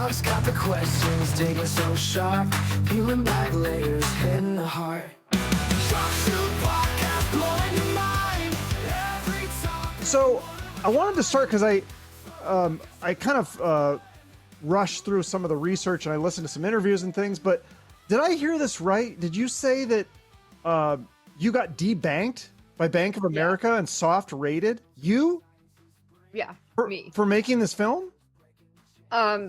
cops got the questions, digging so sharp, peeling back layers, hitting the heart. So I wanted to start because I kind of rushed through some of the research and I listened to some interviews and things, but did I hear this right? Did you say that you got debanked by Bank of America and soft rated you? Yeah, me. For making this film?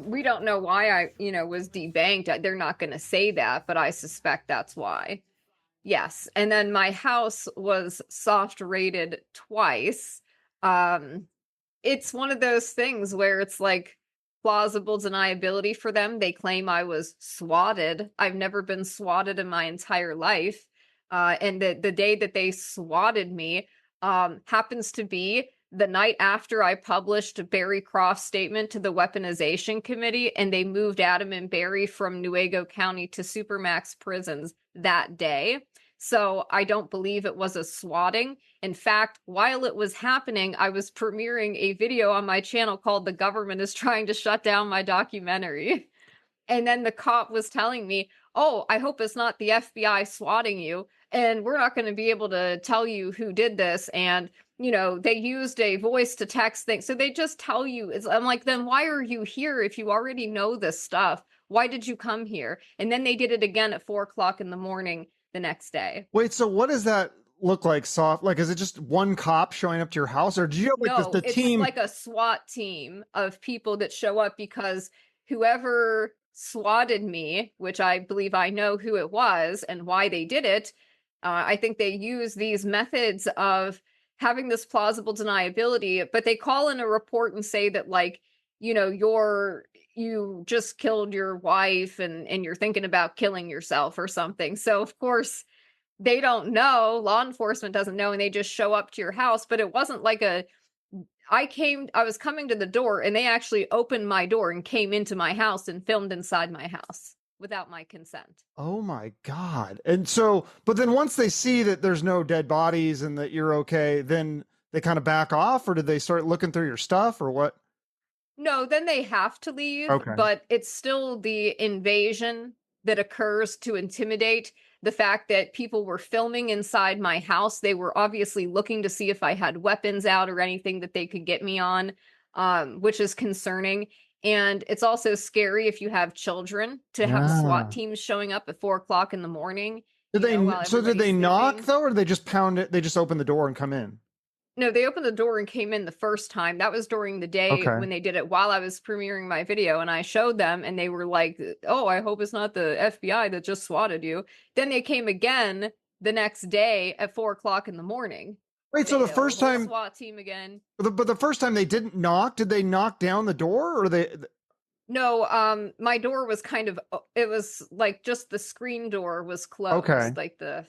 We don't know why I, was debanked. They're not going to say that, but I suspect that's why. Yes. And then my house was soft rated twice. It's one of those things where it's like plausible deniability for them. They claim I was swatted. I've never been swatted in my entire life. And the day that they swatted me happens to be the night after I published Barry Croft's statement to the Weaponization Committee, and they moved Adam and Barry from Newaygo County to Supermax prisons that day. So I don't believe it was a swatting. In fact, while it was happening, I was premiering a video on my channel called "The Government is Trying to Shut Down My Documentary." And then the cop was telling me, "Oh, I hope it's not the FBI swatting you. And we're not going to be able to tell you who did this." And, they used a voice to text thing. So they just tell you. I'm like, then why are you here if you already know this stuff? Why did you come here? And then they did it again at 4:00 in the morning the next day. Wait, so what does that look like? Soft? Like, is it just one cop showing up to your house, or do you have like the team? It's like a SWAT team of people that show up because whoever swatted me, which I believe I know who it was and why they did it, I think they use these methods of having this plausible deniability, but they call in a report and say that, like, you just killed your wife and you're thinking about killing yourself or something. So of course they don't know, law enforcement doesn't know, and they just show up to your house. But it wasn't like I was coming to the door and they actually opened my door and came into my house and filmed inside my house without my consent. Oh my God. And so, but then once they see that there's no dead bodies and that you're okay, then they kind of back off, or did they start looking through your stuff or what? No, then they have to leave, but it's still the invasion that occurs to intimidate. The fact that people were filming inside my house, they were obviously looking to see if I had weapons out or anything that they could get me on, which is concerning. And it's also scary if you have children to have SWAT teams showing up at 4:00 in the morning. Did they knock though, or did they just pound it? They just open the door and come in? No, they opened the door and came in the first time. That was during the day when they did it while I was premiering my video, and I showed them and they were like, "Oh, I hope it's not the FBI that just swatted you." Then they came again the next day at 4:00 in the morning. Wait, so the first time SWAT team again. But the first time they didn't knock, did they knock down the door, or they? No, my door was it was like just the screen door was closed. Okay. Like the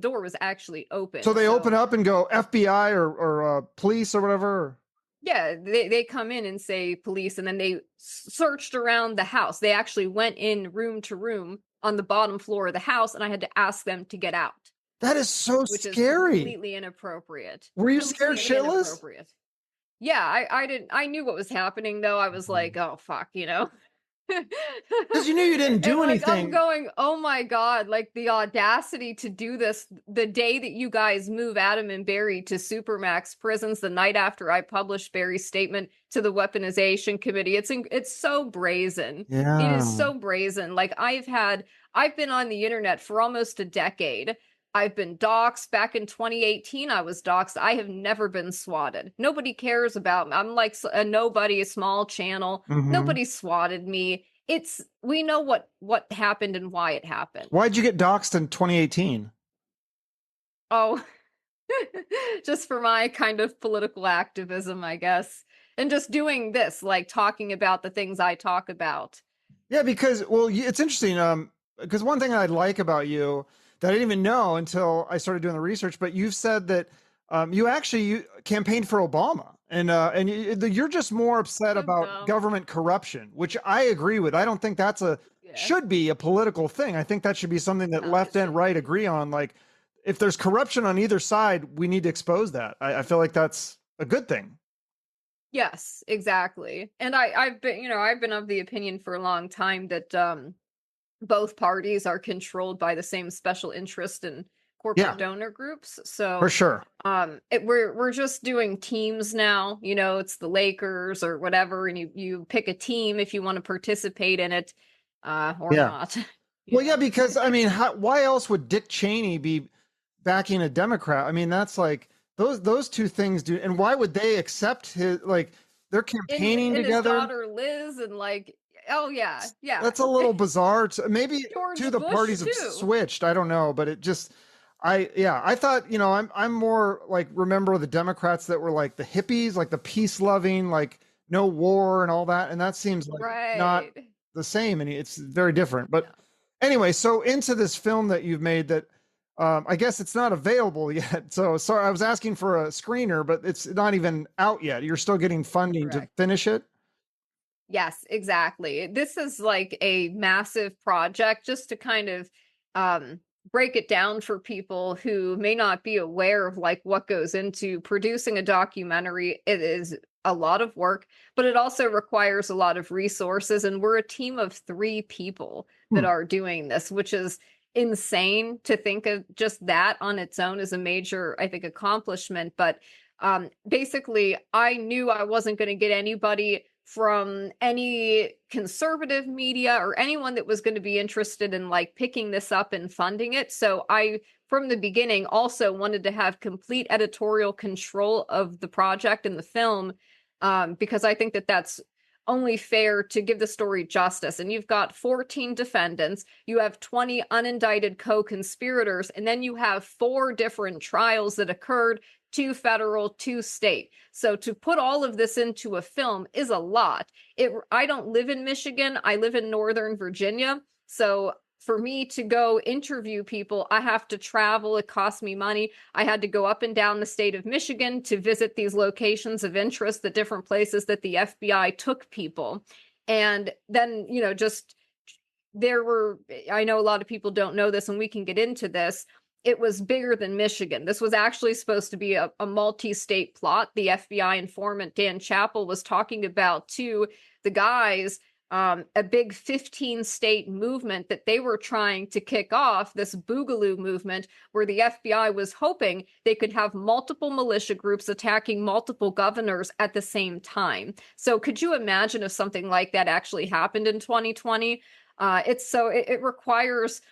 door was actually open. So they open up and go FBI or police or whatever? Yeah, they come in and say police, and then they searched around the house. They actually went in room to room on the bottom floor of the house, and I had to ask them to get out. That is so which scary. Is completely inappropriate. Were you scared shitless? Yeah, I knew what was happening though. I was like, oh fuck, Because you knew you didn't do anything. I'm going, oh my God, like the audacity to do this the day that you guys move Adam and Barry to Supermax prisons, the night after I published Barry's statement to the Weaponization Committee. It's so brazen. Yeah. It is so brazen. Like I've been on the internet for almost a decade. I've been doxxed. Back in 2018, I was doxxed. I have never been swatted. Nobody cares about me. I'm like a nobody, a small channel. Nobody swatted me. We know what happened and why it happened. Why'd you get doxxed in 2018? Oh, just for my kind of political activism, I guess. And just doing this, like talking about the things I talk about. Yeah, because, it's interesting. Because one thing I like about you that I didn't even know until I started doing the research, but you've said that you campaigned for Obama, and you're just more upset about government corruption, which I agree with. I don't think that's should be a political thing. I think that should be something that left and right agree on. Like, if there's corruption on either side, we need to expose that. I feel like that's a good thing. Yes, exactly. And I've been, I've been of the opinion for a long time that both parties are controlled by the same special interest and Yeah, corporate donor groups. for So sure. we're just doing teams now. It's the Lakers or whatever, and you pick a team if you want to participate in it, or Yeah. not. Well, yeah, because I mean, why else would Dick Cheney be backing a Democrat? I mean, that's like those two things do. And why would they accept his like they're campaigning And his together? daughter Liz, and like, oh yeah, yeah. That's a little bizarre. Maybe George too the Bush parties have too. switched. I don't know, but it just I thought, I'm more like remember the Democrats that were like the hippies, like the peace loving, like no war and all that. And that seems like not Right. the same and it's very different. But No. anyway, so into this film that you've made that I guess it's not available yet. So sorry, I was asking for a screener, but it's not even out yet. You're still getting funding to Correct. finish it. Yes, exactly. This is like a massive project just to kind of break it down for people who may not be aware of like what goes into producing a documentary. It is a lot of work, but it also requires a lot of resources. And we're a team of 3 people that Hmm. are doing this, which is insane to think of. Just that on its own is a major, I think, accomplishment. But basically, I knew I wasn't going to get anybody from any conservative media or anyone that was going to be interested in like picking this up and funding it. So I, from the beginning, also wanted to have complete editorial control of the project and the film, because I think that that's only fair to give the story justice. And you've got 14 defendants, you have 20 unindicted co-conspirators, and then you have 4 different trials that occurred, 2 federal, 2 state. So to put all of this into a film is a lot. I don't live in Michigan. I live in Northern Virginia. So for me to go interview people, I have to travel. It costs me money. I had to go up and down the state of Michigan to visit these locations of interest, the different places that the FBI took people. And then, just there were, I know a lot of people don't know this, and we can get into this. It was bigger than Michigan. This was actually supposed to be a multi-state plot. The FBI informant Dan Chappell was talking about to the guys a big 15-state movement that they were trying to kick off, this Boogaloo movement, where the FBI was hoping they could have multiple militia groups attacking multiple governors at the same time. So could you imagine if something like that actually happened in 2020? It requires,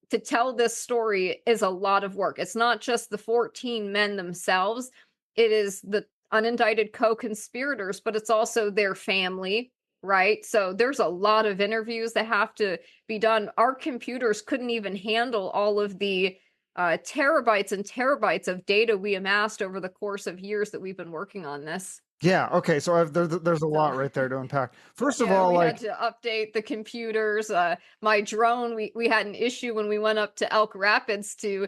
to tell this story is a lot of work. It's not just the 14 men themselves. It is the unindicted co-conspirators, but it's also their family, right? So there's a lot of interviews that have to be done. Our computers couldn't even handle all of the terabytes and terabytes of data we amassed over the course of years that we've been working on this. Yeah. Okay. So there's a lot So right there to unpack. First of yeah, all, we had like, to update the computers. My drone, we had an issue when we went up to Elk Rapids to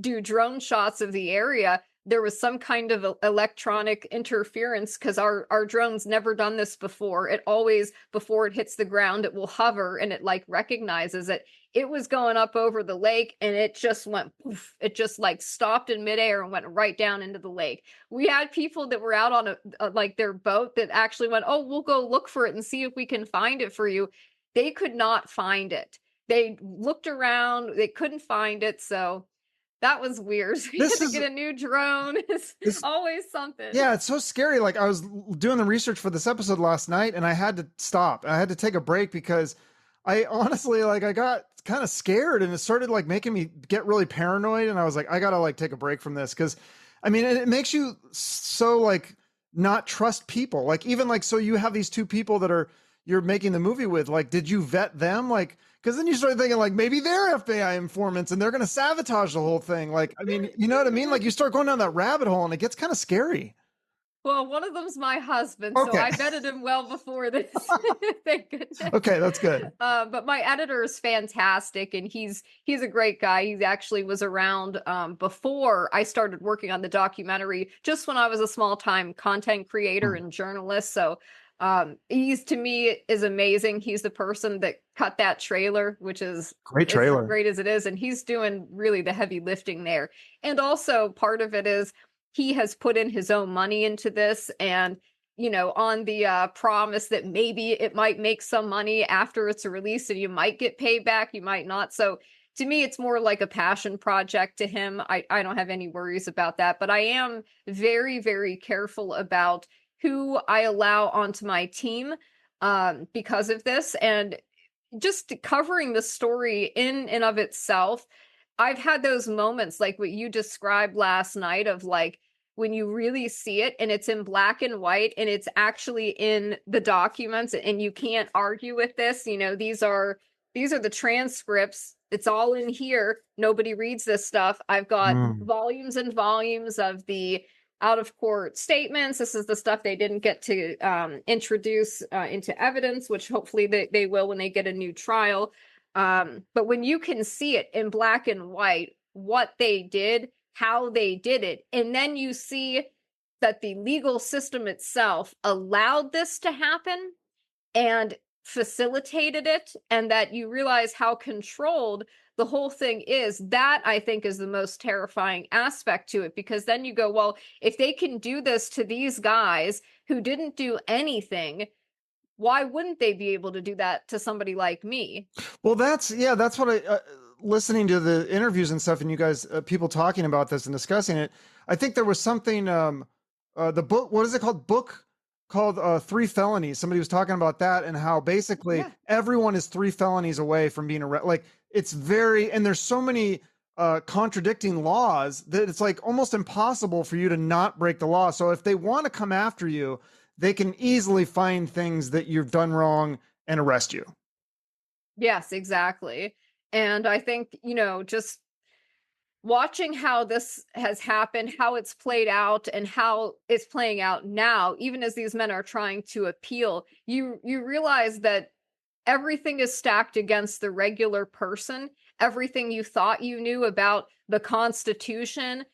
do drone shots of the area. There was some kind of electronic interference because our drone's never done this before. It always, before it hits the ground, it will hover and it like recognizes it. It was going up over the lake and it just went poof. It just like stopped in midair and went right down into the lake. We had people that were out on like their boat that actually went, oh, we'll go look for it and see if we can find it for you. They could not find it. They looked around, they couldn't find it. So that was weird. We had this to is get a new drone. It's this always something. yeah, it's so scary. Like I was doing the research for this episode last night and I had to stop. I had to take a break because I honestly like I got kind of scared and it started like making me get really paranoid and I was like I got to like take a break from this cuz I mean it makes you so like not trust people. Like even like so you have these 2 people that are you're making the movie with, like did you vet them? Like because then you start thinking like maybe they're FBI informants and they're going to sabotage the whole thing. Like I mean, you know what I mean? Like you start going down that rabbit hole and it gets kind of scary. Well, one of them's my husband, so Okay. I vetted him well before this. Thank goodness. Okay, that's good. But my editor is fantastic, and he's a great guy. He actually was around before I started working on the documentary, just when I was a small time content creator and journalist. So he's, to me, is amazing. He's the person that cut that trailer, which is Great as trailer. great as it is, and he's doing really the heavy lifting there. And also part of it is he has put in his own money into this, and on the promise that maybe it might make some money after it's released and you might get paid back, you might not. So to me, it's more like a passion project to him. I don't have any worries about that, but I am very, very careful about who I allow onto my team because of this. And just covering the story in and of itself, I've had those moments like what you described last night of like when you really see it and it's in black and white and it's actually in the documents and you can't argue with this. These are the transcripts. It's all in here. Nobody reads this stuff. I've got volumes and volumes of the out of court statements. This is the stuff they didn't get to introduce into evidence, which hopefully they will when they get a new trial. But when you can see it in black and white, what they did, how they did it, and then you see that the legal system itself allowed this to happen and facilitated it, and that you realize how controlled the whole thing is, that I think is the most terrifying aspect to it, because then you go, well, if they can do this to these guys who didn't do anything, why wouldn't they be able to do that to somebody like me? Well, that's what I, listening to the interviews and stuff and you guys, people talking about this and discussing it, I think there was something, the book, what is it called? Book called 3 Felonies. Somebody was talking about that and how basically everyone is 3 felonies away from being arrested. Like it's and there's so many contradicting laws that it's like almost impossible for you to not break the law. So if they want to come after you, they can easily find things that you've done wrong and arrest you. Yes, exactly. And I think, just watching how this has happened, how it's played out, and how it's playing out now, even as these men are trying to appeal, you realize that everything is stacked against the regular person. Everything you thought you knew about the Constitution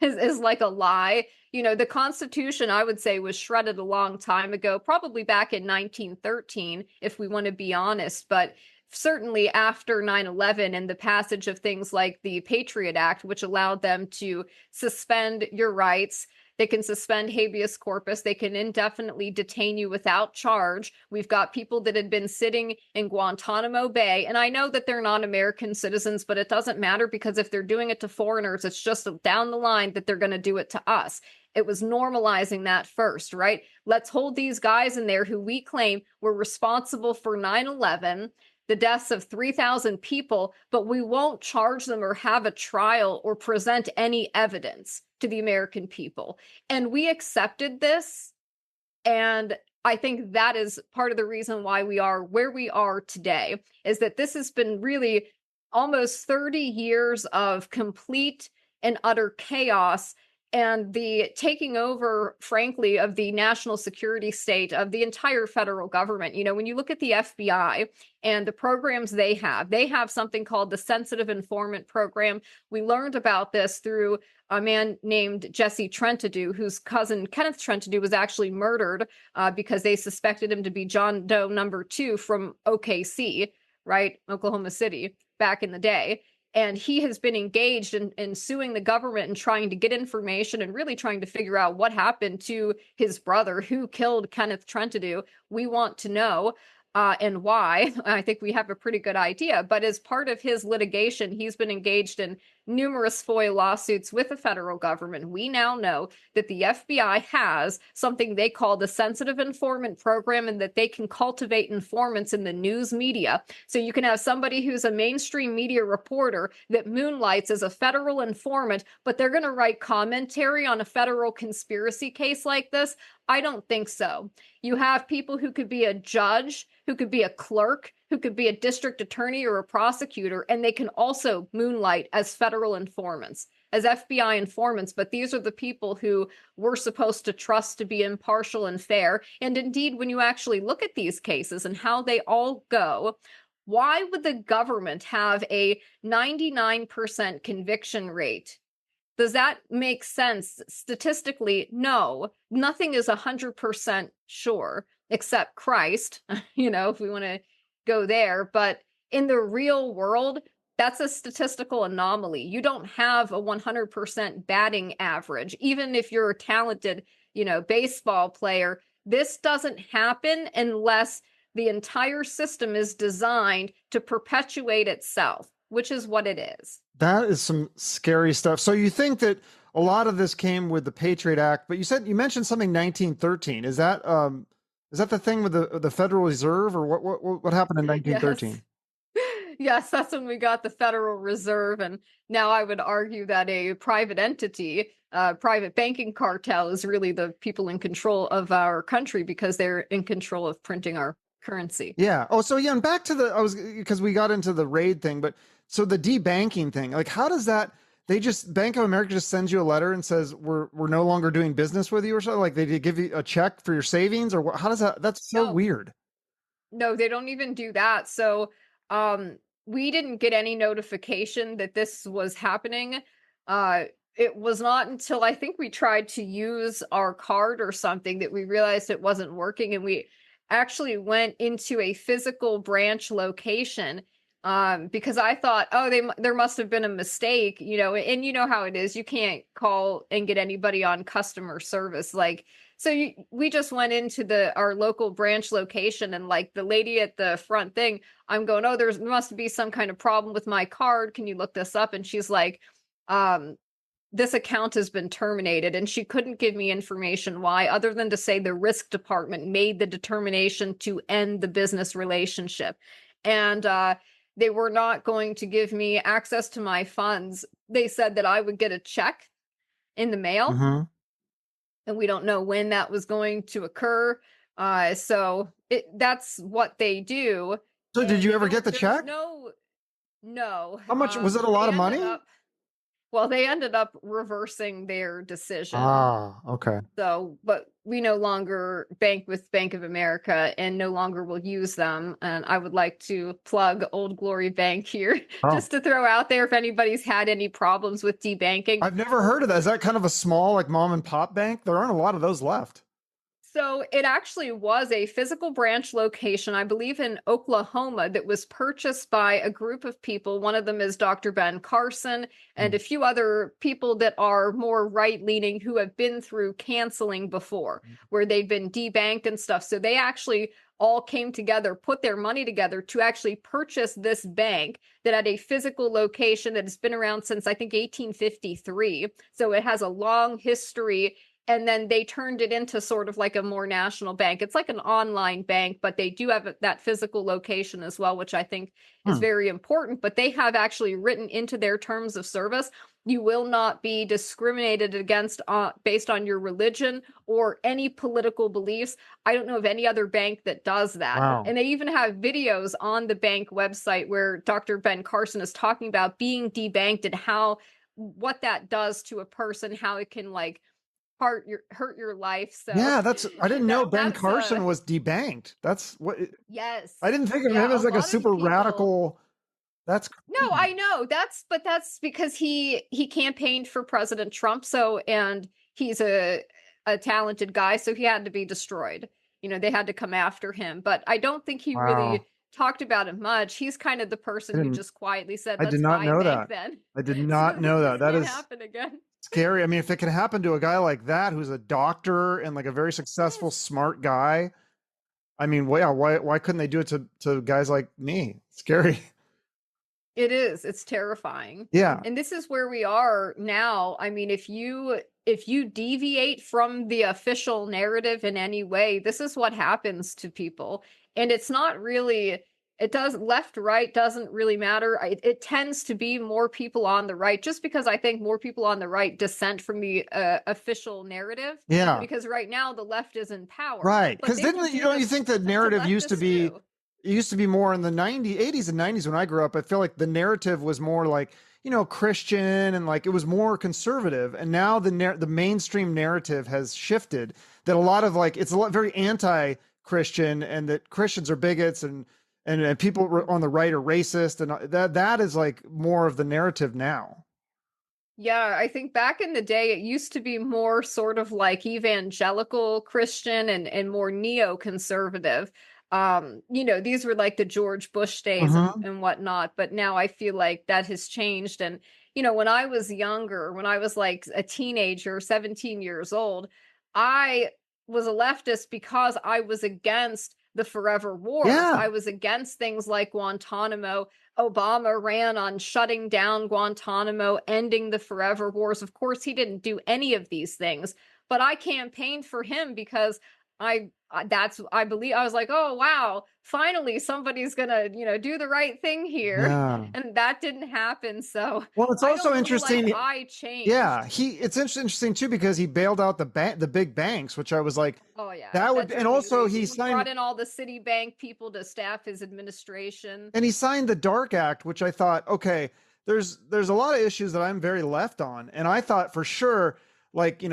is like a lie. The Constitution, I would say, was shredded a long time ago, probably back in 1913, if we want to be honest. But certainly after 9/11 and the passage of things like the Patriot Act, which allowed them to suspend your rights, they can suspend habeas corpus, they can indefinitely detain you without charge. We've got people that had been sitting in Guantanamo Bay, and I know that they're not American citizens, but it doesn't matter, because if they're doing it to foreigners, it's just down the line that they're going to do it to us. It was normalizing that first, right? Let's hold these guys in there who we claim were responsible for 9/11, the deaths of 3,000 people, but we won't charge them or have a trial or present any evidence to the American people. And we accepted this. And I think that is part of the reason why we are where we are today, is that this has been really almost 30 years of complete and utter chaos and the taking over, frankly, of the national security state of the entire federal government. When you look at the FBI and the programs they have something called the Sensitive Informant Program. We learned about this through a man named Jesse Trentadue, whose cousin Kenneth Trentadue was actually murdered because they suspected him to be John Doe number 2 from OKC, right? Oklahoma City, back in the day. And he has been engaged in suing the government and trying to get information and really trying to figure out what happened to his brother who killed Kenneth Trentadue. We want to know and why. I think we have a pretty good idea. But as part of his litigation, he's been engaged in numerous FOIA lawsuits with the federal government. We now know that the FBI has something they call the Sensitive Informant Program, and that they can cultivate informants in the news media. So you can have somebody who's a mainstream media reporter that moonlights as a federal informant, but they're going to write commentary on a federal conspiracy case like this. I don't think so. You have people who could be a judge, who could be a clerk, who could be a district attorney or a prosecutor, and they can also moonlight as federal informants, as FBI informants. But these are the people who we're supposed to trust to be impartial and fair. And indeed, when you actually look at these cases and how they all go, why would the government have a 99% conviction rate? Does that make sense statistically? No, nothing is 100% sure except Christ, if we want to go there. But in the real world, that's a statistical anomaly. You don't have a 100% batting average. Even if you're a talented, baseball player, This doesn't happen unless the entire system is designed to perpetuate itself, which is what it is. That is some scary stuff. So you think that a lot of this came with the Patriot Act, but you mentioned something 1913. Is that the thing with the Federal Reserve, or what happened in 1913? Yes. Yes, that's when we got the Federal Reserve. And now I would argue that a private entity, private banking cartel, is really the people in control of our country because they're in control of printing our currency. Yeah. Oh, so yeah, and back to because we got into the raid thing, but so the debanking thing, like how does that, Bank of America just sends you a letter and says, we're no longer doing business with you, or something? Like they give you a check for your savings, or what? How does that's so weird. No, they don't even do that. So, we didn't get any notification that this was happening. It was not until I think we tried to use our card or something that we realized it wasn't working, and we actually went into a physical branch location, because I thought, oh, there must have been a mistake, and you know how it is. You can't call and get anybody on customer service. We just went into our local branch location, and like the lady at the front thing, I'm going, oh, there must be some kind of problem with my card. Can you look this up? And she's like, this account has been terminated. And she couldn't give me information why, other than to say the risk department made the determination to end the business relationship. And they were not going to give me access to my funds. They said that I would get a check in the mail. Mm-hmm. And we don't know when that was going to occur. So that's what they do. So did you ever get the check? No. How much was it? A lot of money? They ended up reversing their decision. Ah, okay. So, but we no longer bank with Bank of America and no longer will use them. And I would like to plug Old Glory Bank here, just to throw out there if anybody's had any problems with debanking. I've never heard of that. Is that kind of a small, like mom and pop bank? There aren't a lot of those left. So it actually was a physical branch location, I believe in Oklahoma, that was purchased by a group of people. One of them is Dr. Ben Carson and a few other people that are more right-leaning who have been through canceling before, where they've been debanked and stuff. So they actually all came together, put their money together to actually purchase this bank that had a physical location that has been around since, I think, 1853. So it has a long history. And then they turned it into sort of like a more national bank. It's like an online bank, but they do have that physical location as well, which I think is very important. But they have actually written into their terms of service, you will not be discriminated against based on your religion or any political beliefs. I don't know of any other bank that does that. Wow. And they even have videos on the bank website where Dr. Ben Carson is talking about being debanked and what that does to a person, how it can hurt your life. So yeah, I didn't know Ben Carson was debanked. That's what. Yes, I didn't think of him as like a super radical. That's no, I know that's because he campaigned for President Trump. So, and he's a talented guy, so he had to be destroyed. They had to come after him. But I don't think he really talked about it much. He's kind of the person who just quietly said, "I did not know that." Then I did not know that. That is happen again. Scary. I mean, if it can happen to a guy like that, who's a doctor and like a very successful, smart guy, I mean, why couldn't they do it to guys like me? Scary. It is. It's terrifying. Yeah. And this is where we are now. I mean, if you deviate from the official narrative in any way, this is what happens to people. And it's not really, left, right doesn't really matter. It tends to be more people on the right, just because I think more people on the right dissent from the official narrative. Yeah. Because right now the left is in power. Right. Because you think the narrative used to be, it used to be more in the 80s and 90s when I grew up. I feel like the narrative was more like, Christian, and like it was more conservative. And now the mainstream narrative has shifted, that a lot of it's very anti-Christian, and that Christians are bigots and people on the right are racist, and that is like more of the narrative now. Yeah, I think back in the day, it used to be more sort of like evangelical Christian and more neoconservative. These were like the George Bush days and whatnot. But now I feel like that has changed. And, when I was younger, when I was like a teenager, 17 years old, I was a leftist because I was against the forever wars. Yeah. I was against things like Guantanamo. Obama ran on shutting down Guantanamo, ending the forever wars. Of course, he didn't do any of these things, but I campaigned for him because I believe, I was like, oh wow, finally somebody's gonna, do the right thing here. Yeah. And that didn't happen. So Well, it's I also don't feel interesting. like I changed. Yeah, it's interesting too because he bailed out the big banks, which I was like, Oh yeah, that would, that's and also amazing. he He signed, brought in all the Citibank people to staff his administration. and he signed the Dark Act, which I thought, okay, there's a lot of issues that I'm very left on, and I thought for sure, like,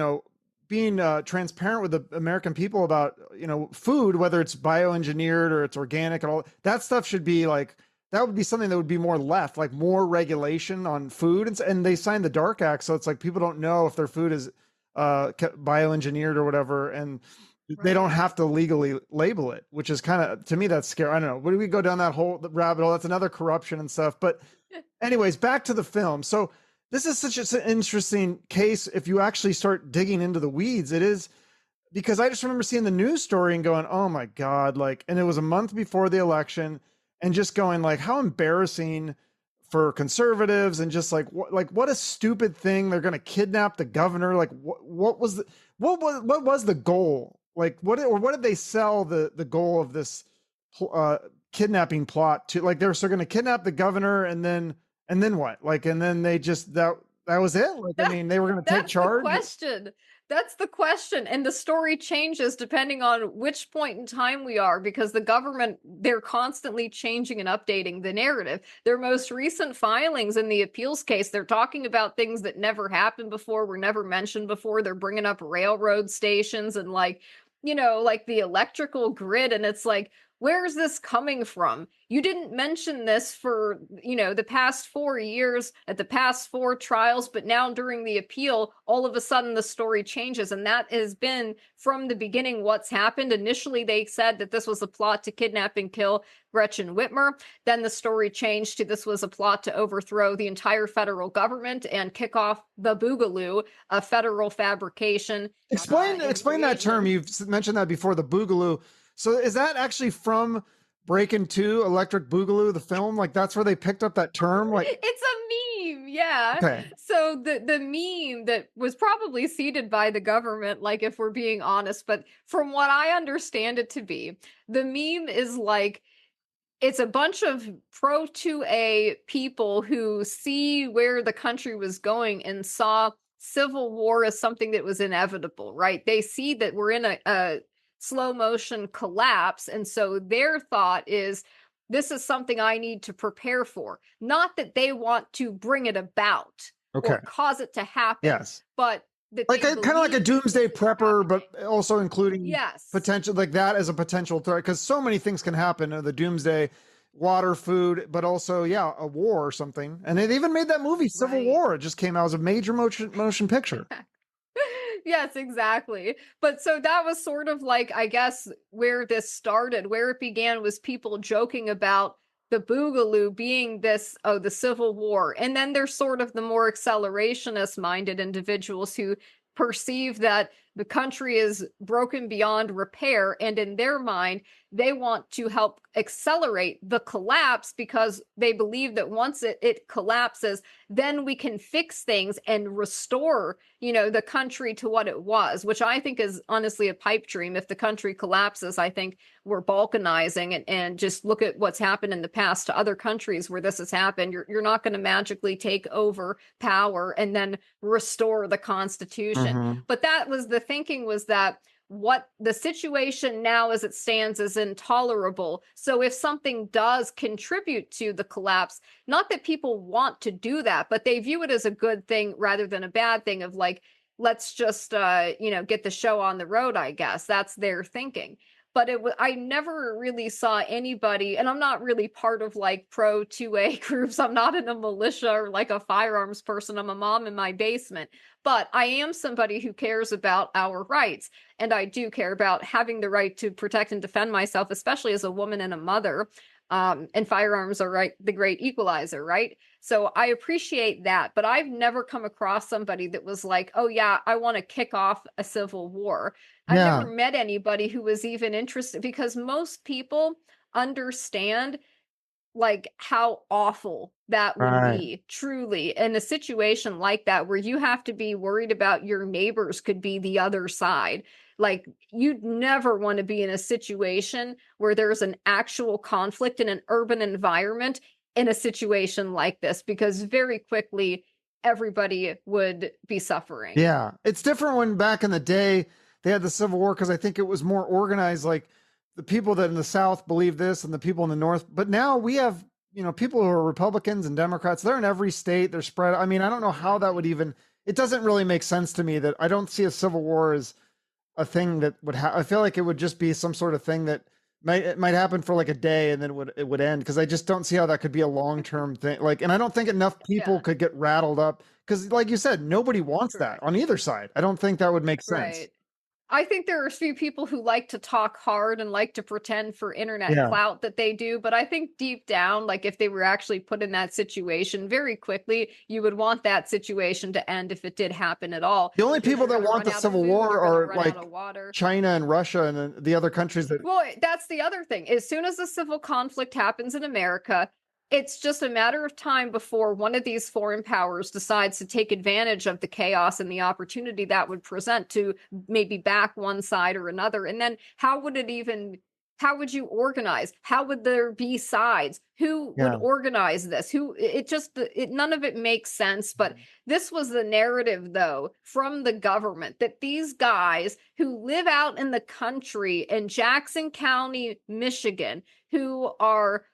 being transparent with the American people about food, whether it's bioengineered or it's organic and all that stuff should be like, that would be something that would be more left, like more regulation on food, and they signed the Dark Act, so it's like people don't know if their food is bioengineered or whatever, and they don't have to legally label it, which is kind of, to me, that's scary. I don't know. When we go down that whole rabbit hole, that's another corruption and stuff. But anyways, back to the film. So this is such an interesting case. If you actually start digging into the weeds, it is, because I just remember seeing the news story and going, oh my God, like, and it was a month before the election, and just going like, how embarrassing for conservatives, and just like what a stupid thing. They're going to kidnap the governor. Like what was the goal? Like what did they sell the goal of this kidnapping plot to? Like, they're still going to kidnap the governor, and then what? Like, and then they just, that was it. Like, I mean, they were going to take charge. That's the question. And the story changes depending on which point in time we are, because the government, they're constantly changing and updating the narrative. Their most recent filings in the appeals case, they're talking about things that never happened before, were never mentioned before. They're bringing up railroad stations and like the electrical grid. And it's like, where is this coming from? You didn't mention this for, the past 4 years at the past 4 trials, but now during the appeal, all of a sudden the story changes. And that has been from the beginning what's happened. Initially, they said that this was a plot to kidnap and kill Gretchen Whitmer. Then the story changed to this was a plot to overthrow the entire federal government and kick off the Boogaloo, a federal fabrication. Explain that term. You've mentioned that before, the Boogaloo. So is that actually from Breakin' 2, Electric Boogaloo, the film? Like, that's where they picked up that term? Like, it's a meme, yeah. Okay. So the meme that was probably seeded by the government, like, if we're being honest, but from what I understand it to be, the meme is like, it's a bunch of pro 2A people who see where the country was going and saw civil war as something that was inevitable, right? They see that we're in a slow motion collapse. And so their thought is, this is something I need to prepare for. Not that they want to bring it about or cause it to happen. Yes. But like kind of like a doomsday prepper, but also including potential, like that as a potential threat. Because so many things can happen in the doomsday, water, food, but also, a war or something. And they even made that movie, Civil War. It just came out as a major motion picture. Yes, exactly. But so that was sort of like, I guess, where this started. Where it began was people joking about the Boogaloo being this, the Civil War. And then there's sort of the more accelerationist minded individuals who perceive that the country is broken beyond repair. And in their mind, they want to help accelerate the collapse because they believe that once it collapses, then we can fix things and restore, the country to what it was, which I think is honestly a pipe dream. If the country collapses, I think we're balkanizing, and just look at what's happened in the past to other countries where this has happened. You're not going to magically take over power and then restore the Constitution. Mm-hmm. But that was the thinking, was that what the situation now as it stands is intolerable. So if something does contribute to the collapse, not that people want to do that, but they view it as a good thing rather than a bad thing of like, let's just, get the show on the road, I guess. That's their thinking. But I never really saw anybody, and I'm not really part of like pro 2A groups. I'm not in a militia or like a firearms person. I'm a mom in my basement. But I am somebody who cares about our rights. And I do care about having the right to protect and defend myself, especially as a woman and a mother. And firearms are the great equalizer, right? So I appreciate that, but I've never come across somebody that was like, oh yeah, I want to kick off a civil war. I've Yeah. never met anybody who was even interested, because most people understand like how awful that would Right. be, truly, in a situation like that where you have to be worried about your neighbors could be the other side. Like, you'd never want to be in a situation where there's an actual conflict in an urban environment in a situation like this, because very quickly everybody would be suffering. Yeah. It's different when back in the day they had the Civil War, because I think it was more organized. Like the people that in the South believe this and the people in the North. But now we have, people who are Republicans and Democrats. They're in every state. They're spread. I mean, I don't know how that would even, it doesn't really make sense to me that I don't see a civil war as a thing that would I feel like it would just be some sort of thing that might happen for like a day and then it would end, because I just don't see how that could be a long-term thing. Like, and I don't think enough people could get rattled up, because like you said, nobody wants that on either side. I don't think that would make sense. Right. I think there are a few people who like to talk hard and like to pretend for internet Yeah. clout that they do, but I think deep down, like if they were actually put in that situation, very quickly, you would want that situation to end if it did happen at all. The only Because people you're that gonna want run the out of Civil food, War you're gonna are run like out of water. China and Russia and the other countries that. Well, that's the other thing. As soon as a civil conflict happens in America, it's just a matter of time before one of these foreign powers decides to take advantage of the chaos and the opportunity that would present to maybe back one side or another. And then how would you organize? How would there be sides? Who would Yeah. organize this? None of it makes sense. But this was the narrative, though, from the government, that these guys who live out in the country in Jackson County, Michigan, who are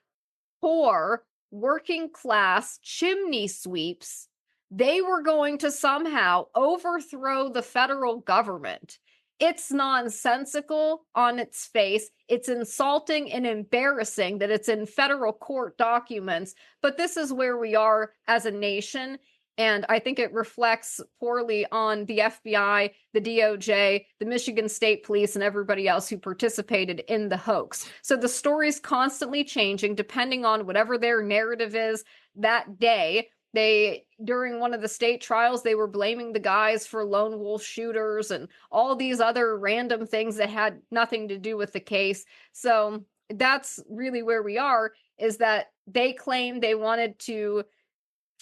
poor, working class chimney sweeps, they were going to somehow overthrow the federal government. It's nonsensical on its face. It's insulting and embarrassing that it's in federal court documents, but this is where we are as a nation. And I think it reflects poorly on the FBI, the DOJ, the Michigan State Police, and everybody else who participated in the hoax. So the story's constantly changing depending on whatever their narrative is that day. During one of the state trials, they were blaming the guys for lone wolf shooters and all these other random things that had nothing to do with the case. So that's really where we are, is that they claim they wanted to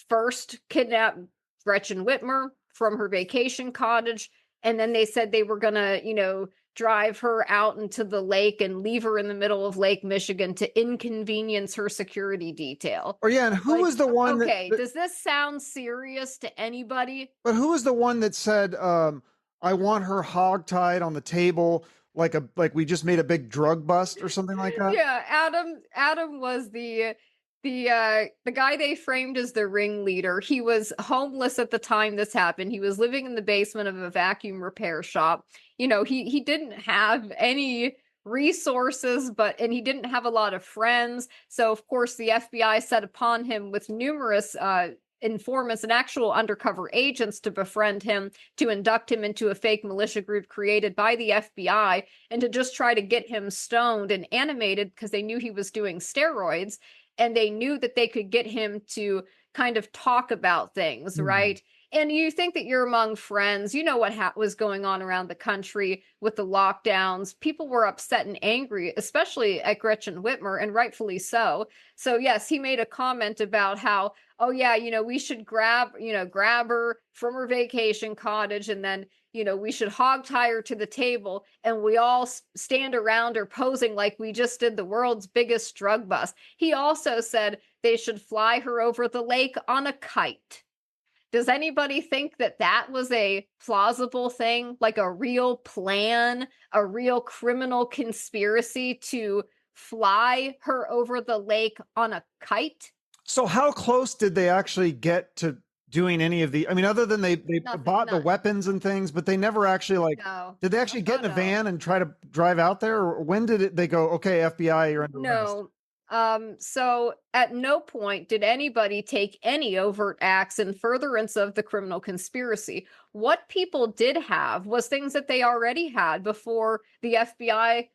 first kidnap Gretchen Whitmer from her vacation cottage, and then they said they were gonna, drive her out into the lake and leave her in the middle of Lake Michigan to inconvenience her security detail. Or yeah, and who was the one Okay, does this sound serious to anybody? But who was the one that said, I want her hogtied on the table like we just made a big drug bust or something like that? Yeah, Adam was the guy they framed as the ringleader. He was homeless at the time this happened. He was living in the basement of a vacuum repair shop. He didn't have any resources, and he didn't have a lot of friends. So of course the FBI set upon him with numerous informants and actual undercover agents to befriend him, to induct him into a fake militia group created by the FBI, and to just try to get him stoned and animated, because they knew he was doing steroids. And they knew that they could get him to kind of talk about things, right? And you think that you're among friends. You know what was going on around the country with the lockdowns. People were upset and angry, especially at Gretchen Whitmer, and rightfully so. So yes, he made a comment about how, oh yeah, we should grab her from her vacation cottage, and then we should hogtie her to the table, and we all stand around her posing like we just did the world's biggest drug bust. He also said they should fly her over the lake on a kite. Does anybody think that was a plausible thing, like a real plan, a real criminal conspiracy to fly her over the lake on a kite? So how close did they actually get to doing any of the, I mean, other than they bought the weapons and things, but they never actually did they actually get in a van and try to drive out there? Or when did they go, okay, FBI, you're under arrest? So at no point did anybody take any overt acts in furtherance of the criminal conspiracy. What people did have was things that they already had before the FBI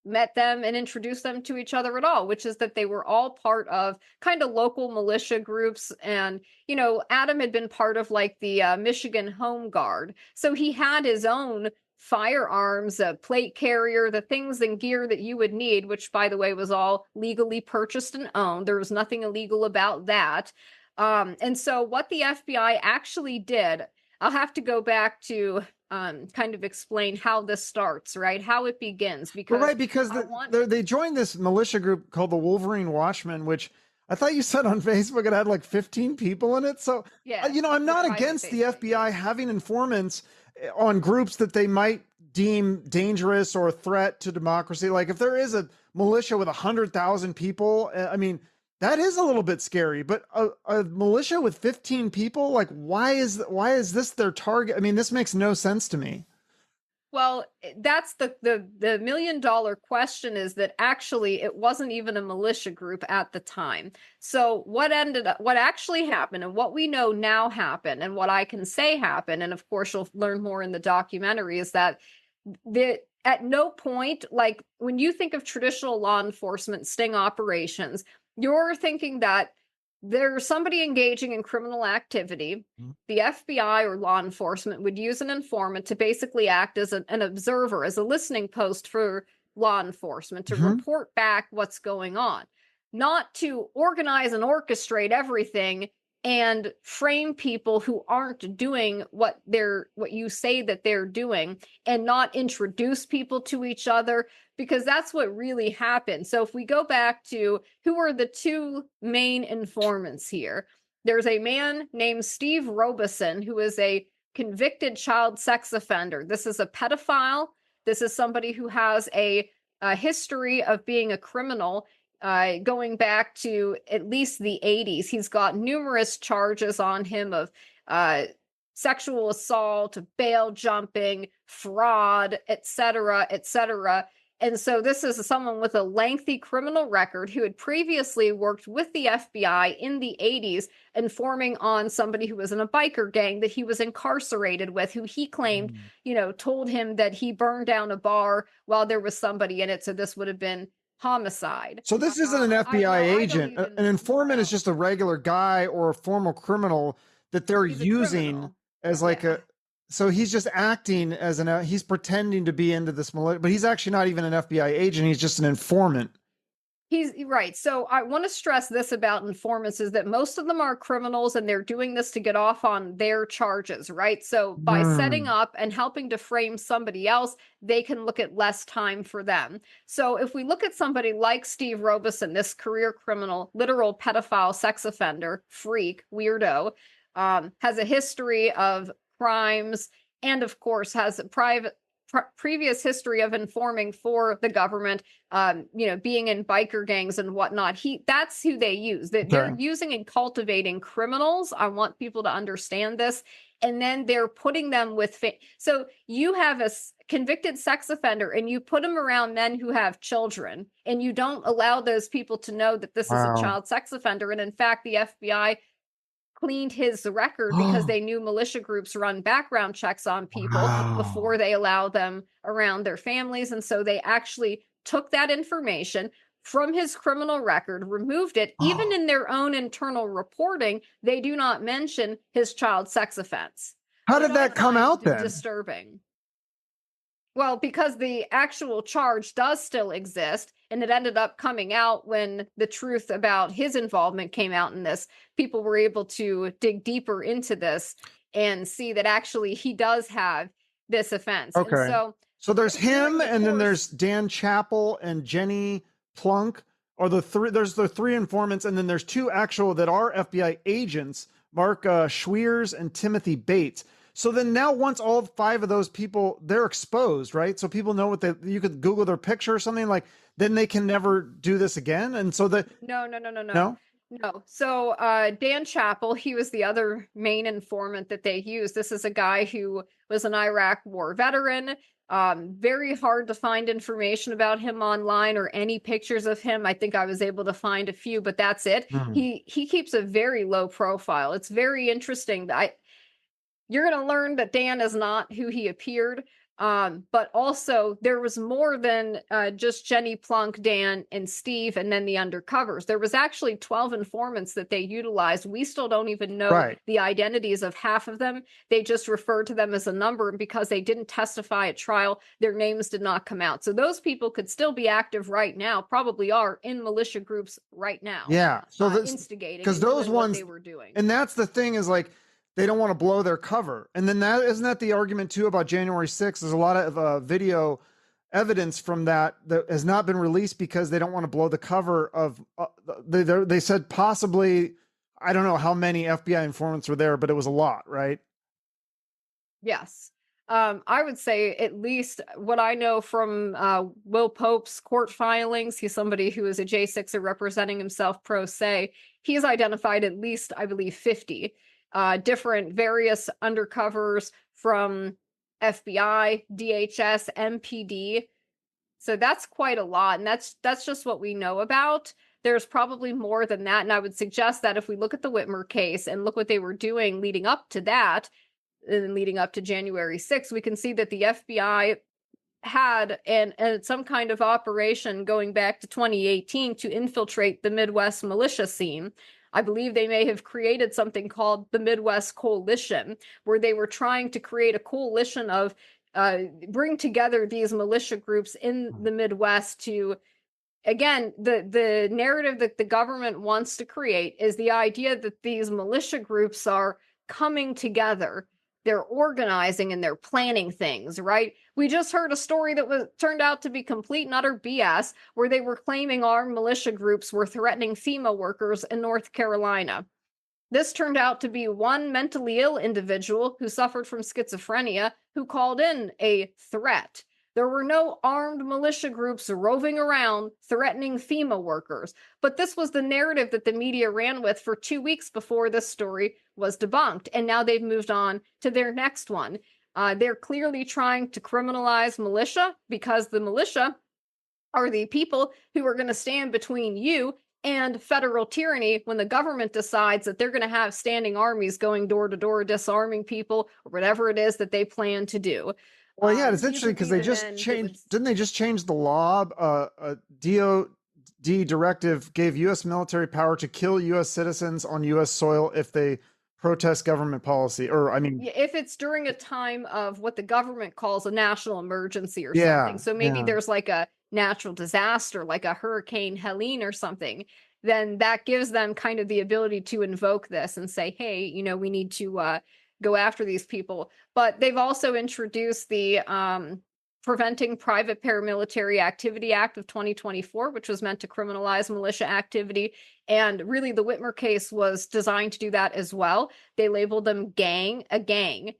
met them and introduced them to each other at all, which is that they were all part of kind of local militia groups. And, you know, Adam had been part of like the Michigan Home Guard. So he had his own firearms, a plate carrier, the things and gear that you would need, which, by the way, was all legally purchased and owned. There was nothing illegal about that. And so what the FBI actually did, I'll have to go back to kind of explain how this starts, right? How it begins. Because right, because they joined this militia group called the Wolverine Watchmen, which I thought you said on Facebook it had like 15 people in it. So, yeah, you know, I'm not against the FBI having informants on groups that they might deem dangerous or a threat to democracy. Like if there is a militia with 100,000 people, I mean, that is a little bit scary, but a militia with 15 people, like why is this their target? I mean, this makes no sense to me. Well, that's the $1 million question, is that actually it wasn't even a militia group at the time. So what actually happened, and what we know now happened, and what I can say happened, and of course you'll learn more in the documentary, is that at no point, like when you think of traditional law enforcement sting operations, you're thinking that there's somebody engaging in criminal activity. The FBI or law enforcement would use an informant to basically act as an observer, as a listening post for law enforcement to report back what's going on, not to organize and orchestrate everything and frame people who aren't doing what you say that they're doing, and not introduce people to each other, because that's what really happened. So if we go back to who are the two main informants here, there's a man named Steve Robeson, who is a convicted child sex offender. This is a pedophile. This is somebody who has a history of being a criminal, going back to at least the 80s. He's got numerous charges on him of sexual assault, bail jumping, fraud, etc., etc. And so this is someone with a lengthy criminal record who had previously worked with the FBI in the 80s, informing on somebody who was in a biker gang that he was incarcerated with, who he claimed, told him that he burned down a bar while there was somebody in it. So this would have been homicide. So this isn't an FBI agent. An informant is just a regular guy or a formal criminal that they're using as like so he's just acting as he's pretending to be into this militia, but he's actually not even an FBI agent. He's just an informant. He's right. So I want to stress this about informants, is that most of them are criminals, and they're doing this to get off on their charges, right? So by setting up and helping to frame somebody else, they can look at less time for them. So if we look at somebody like Steve Robeson, this career criminal, literal pedophile, sex offender, freak, weirdo, has a history of crimes, and of course has a previous history of informing for the government, being in biker gangs and whatnot. That's who they use. They're using and cultivating criminals. I want people to understand this. And then they're putting them with, so you have a convicted sex offender and you put them around men who have children, and you don't allow those people to know that this is a child sex offender. And in fact, the FBI cleaned his record because they knew militia groups run background checks on people before they allow them around their families. And so they actually took that information from his criminal record, removed it. Even in their own internal reporting, they do not mention his child sex offense. How did that come out then? Disturbing. Well, because the actual charge does still exist, and it ended up coming out when the truth about his involvement came out in this. People were able to dig deeper into this and see that actually he does have this offense. Okay. And so there's him, and then there's Dan Chappell and Jenny Plunk, or there's the three informants, and then there's two actual that are FBI agents, Mark Schwiers and Timothy Bates. So then now once all five of those people, they're exposed, right? So people know you could Google their picture or something, like, then they can never do this again. And so No? So Dan Chappell, he was the other main informant that they used. This is a guy who was an Iraq war veteran. Very hard to find information about him online or any pictures of him. I think I was able to find a few, but that's it. He keeps a very low profile. It's very interesting. You're going to learn that Dan is not who he appeared. But also there was more than just Jenny, Plunk, Dan, and Steve, and then the undercovers. There was actually 12 informants that they utilized. We still don't even know Right. the identities of half of them. They just referred to them as a number, and because they didn't testify at trial, their names did not come out. So those people could still be active right now, probably are in militia groups right now. Yeah. So instigating, because those doing ones what they were doing. And that's the thing, is like, they don't want to blow their cover. And then that isn't that the argument too about January 6th? There's a lot of video evidence from that has not been released because they don't want to blow the cover of, they said possibly, I don't know how many FBI informants were there, but it was a lot, right? Yes. I would say at least what I know from Will Pope's court filings, he's somebody who is a J6er representing himself pro se. He's identified at least, I believe, 50 different various undercovers from FBI, DHS, MPD. So that's quite a lot. And that's just what we know about. There's probably more than that. And I would suggest that if we look at the Whitmer case and look what they were doing leading up to that, and leading up to January 6th, we can see that the FBI had some kind of operation going back to 2018 to infiltrate the Midwest militia scene. I believe they may have created something called the Midwest Coalition, where they were trying to create a coalition of bring together these militia groups in the Midwest to, again, the narrative that the government wants to create is the idea that these militia groups are coming together. They're organizing and they're planning things, right? We just heard a story that turned out to be complete and utter BS, where they were claiming armed militia groups were threatening FEMA workers in North Carolina. This turned out to be one mentally ill individual who suffered from schizophrenia who called in a threat. There were no armed militia groups roving around threatening FEMA workers. But this was the narrative that the media ran with for 2 weeks before this story was debunked. And now they've moved on to their next one. They're clearly trying to criminalize militia because the militia are the people who are going to stand between you and federal tyranny when the government decides that they're going to have standing armies going door to door, disarming people, or whatever it is that they plan to do. Well, yeah, it's interesting because they just changed. Didn't they just change the law? A DOD directive gave U.S. military power to kill U.S. citizens on U.S. soil if they protest government policy, or I mean, if it's during a time of what the government calls a national emergency or something. So maybe there's like a natural disaster, like a Hurricane Helene or something. Then that gives them kind of the ability to invoke this and say, hey, we need to go after these people. But they've also introduced the Preventing Private Paramilitary Activity Act of 2024, which was meant to criminalize militia activity. And really, the Whitmer case was designed to do that as well. They labeled them a gang,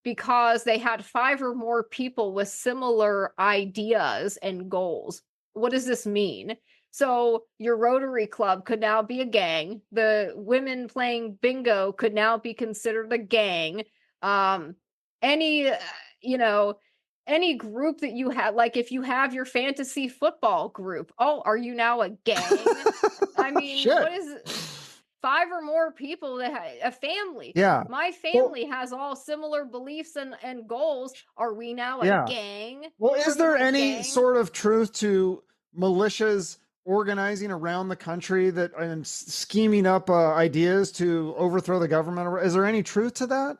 because they had 5 or more people with similar ideas and goals. What does this mean? So your Rotary Club could now be a gang. The women playing bingo could now be considered a gang. Any group that you have, like if you have your fantasy football group, are you now a gang? I mean, what is it? 5 or more people a family. Yeah. My family has all similar beliefs and goals. Are we now a gang? Well, is there any sort of truth to militias organizing around the country and scheming up ideas to overthrow the government? Is there any truth to that?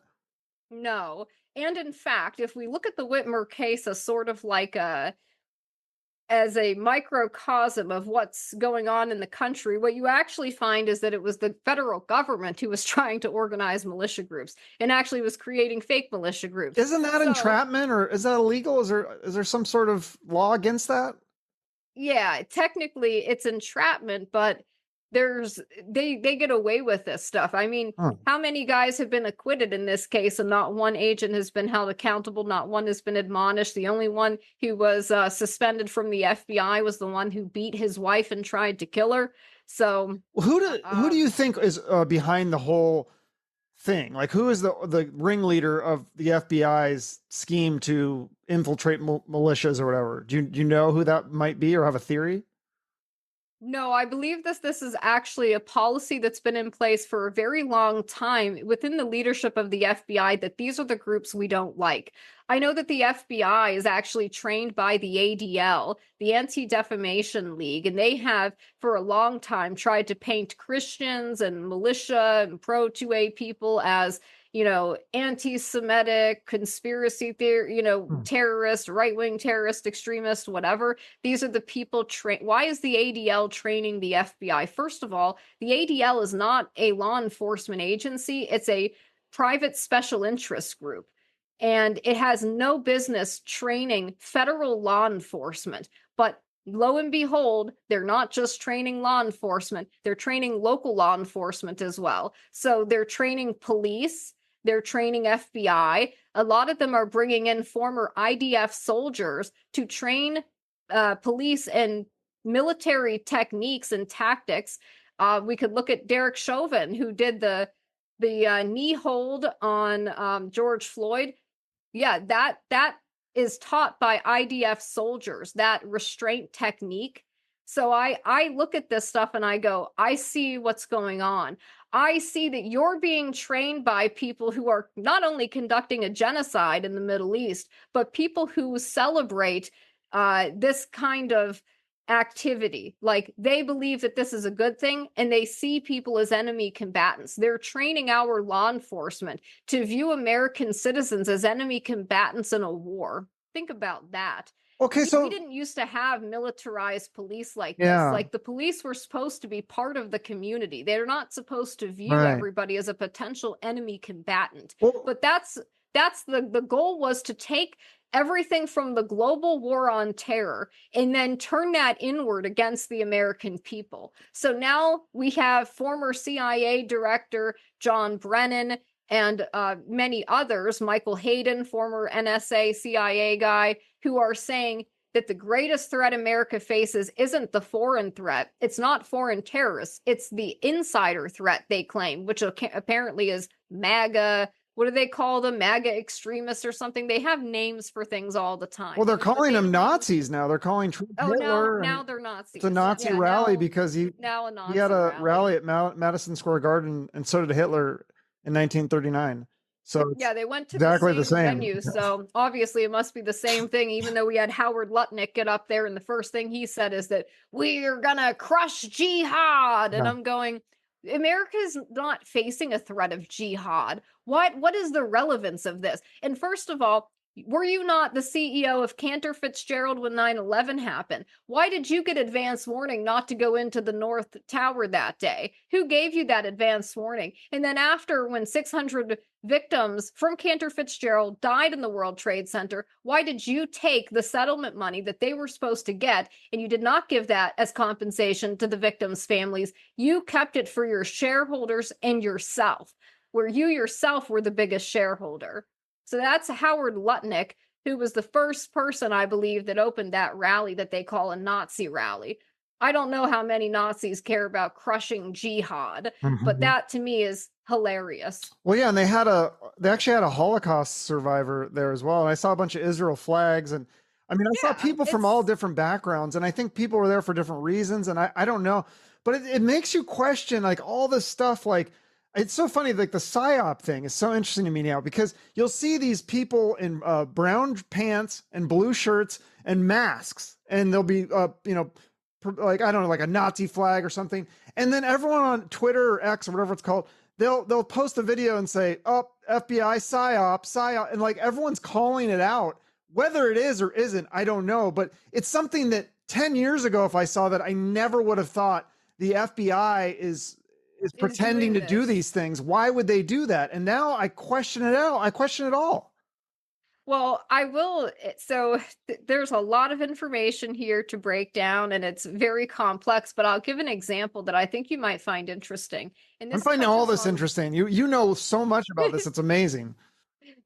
No. And in fact, if we look at the Whitmer case as sort of like as a microcosm of what's going on in the country, what you actually find is that it was the federal government who was trying to organize militia groups and actually was creating fake militia groups. Isn't that entrapment, or is that illegal? Is there some sort of law against that? Yeah, technically it's entrapment, but they get away with this stuff. I mean, how many guys have been acquitted in this case and not one agent has been held accountable, not one has been admonished? The only one who was suspended from the FBI was the one who beat his wife and tried to kill her. So who do you think is behind the whole thing? Like, who is the ringleader of the FBI's scheme to infiltrate militias or whatever? Do you know who that might be or have a theory? No, I believe this is actually a policy that's been in place for a very long time within the leadership of the FBI, that these are the groups we don't like. I know that the FBI is actually trained by the ADL, the Anti-Defamation League, and they have for a long time tried to paint Christians and militia and pro-2A people as, anti-Semitic, conspiracy theory, terrorist, right-wing terrorist, extremist, whatever. These are the people why is the ADL training the FBI? First of all, the ADL is not a law enforcement agency. It's a private special interest group. And it has no business training federal law enforcement. But lo and behold, they're not just training law enforcement, they're training local law enforcement as well. So they're training police, they're training FBI. A lot of them are bringing in former IDF soldiers to train police and military techniques and tactics. We could look at Derek Chauvin, who did the knee hold on George Floyd. Yeah, that is taught by IDF soldiers, that restraint technique. So I look at this stuff and I go, I see what's going on. I see that you're being trained by people who are not only conducting a genocide in the Middle East, but people who celebrate this kind of activity. Like, they believe that this is a good thing and they see people as enemy combatants. They're training our law enforcement to view American citizens as enemy combatants in a war. Think about that. Okay, so we didn't used to have militarized police like Yeah. this. Like, the police were supposed to be part of the community. They're not supposed to view Right. everybody as a potential enemy combatant. Well- But that's the goal, was to take everything from the global war on terror and then turn that inward against the American people. So now we have former CIA director John Brennan and many others, Michael Hayden, former NSA CIA guy, who are saying that the greatest threat America faces isn't the foreign threat. It's not foreign terrorists. It's the insider threat, they claim, which apparently is MAGA. What do they call them? MAGA extremists or something? They have names for things all the time. Well, they're calling them Nazis now. They're calling Trump Hitler. Now they're Nazis. It's a Nazi rally because he had a rally at Madison Square Garden, and so did Hitler in 1939. So yeah, they went to exactly the same venue. Yeah. So obviously it must be the same thing, even though we had Howard Lutnick get up there and the first thing he said is that we're gonna crush jihad. And I'm going, America's not facing a threat of jihad. What is the relevance of this? And first of all, were you not the CEO of Cantor Fitzgerald when 9/11 happened? Why did you get advance warning not to go into the North Tower that day? Who gave you that advance warning? And then after, when 600 victims from Cantor Fitzgerald died in the World Trade Center, why did you take the settlement money that they were supposed to get and you did not give that as compensation to the victims' families? You kept it for your shareholders and yourself, where you yourself were the biggest shareholder. So that's Howard Lutnick, who was the first person, I believe, that opened that rally that they call a Nazi rally. I don't know how many Nazis care about crushing jihad, but that to me is hilarious. Well, yeah, and they actually had a Holocaust survivor there as well. And I saw a bunch of Israel flags, and I mean, I saw people from all different backgrounds, and I think people were there for different reasons, and I don't know, but it makes you question like all this stuff. Like, it's so funny, like the PSYOP thing is so interesting to me now, because you'll see these people in brown pants and blue shirts and masks, and they'll be, like, I don't know, like a Nazi flag or something. And then everyone on Twitter or X or whatever it's called, they'll post a video and say, oh, FBI PSYOP, and like everyone's calling it out. Whether it is or isn't, I don't know, but it's something that 10 years ago, if I saw that, I never would have thought the FBI is pretending to do these things. Why would they do that? And now I question it out. I question it all. Well, I will. So there's a lot of information here to break down, and it's very complex, but I'll give an example that I think you might find interesting. And I'm finding all this interesting. You know so much about this. It's amazing.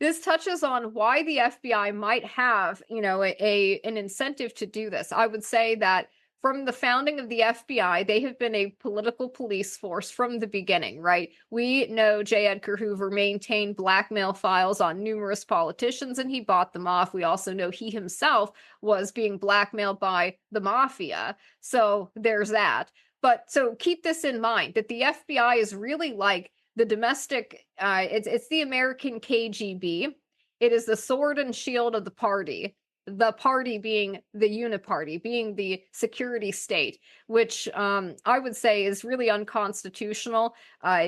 This touches on why the FBI might have, an incentive to do this. I would say that from the founding of the FBI, they have been a political police force from the beginning, right? We know J. Edgar Hoover maintained blackmail files on numerous politicians and he bought them off. We also know he himself was being blackmailed by the mafia. So there's that. But so keep this in mind, that the FBI is really like the domestic, it's the American KGB. It is the sword and shield of the party being the uniparty, being the security state, which I would say is really unconstitutional.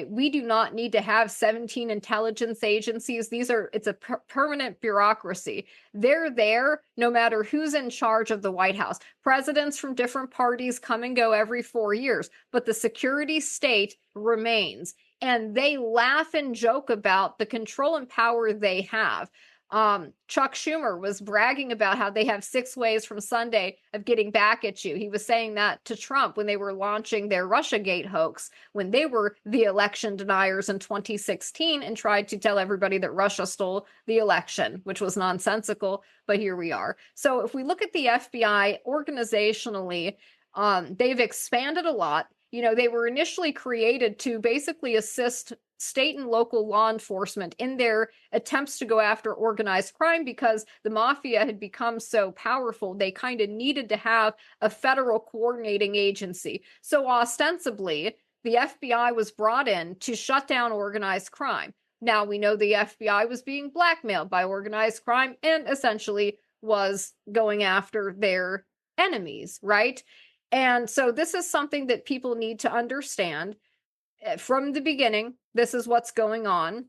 We do not need to have 17 intelligence agencies. It's a permanent bureaucracy. They're there no matter who's in charge of the White House. Presidents from different parties come and go every 4 years, but the security state remains. And they laugh and joke about the control and power they have. Chuck Schumer was bragging about how they have 6 ways from Sunday of getting back at you. He was saying that to Trump when they were launching their Russiagate hoax, when they were the election deniers in 2016 and tried to tell everybody that Russia stole the election, which was nonsensical, but here we are. So if we look at the FBI organizationally, they've expanded a lot. You know, they were initially created to basically assist state and local law enforcement in their attempts to go after organized crime because the mafia had become so powerful. They kind of needed to have a federal coordinating agency. So ostensibly, the FBI was brought in to shut down organized crime. Now we know the FBI was being blackmailed by organized crime and essentially was going after their enemies, right? And so this is something that people need to understand. From the beginning, this is what's going on.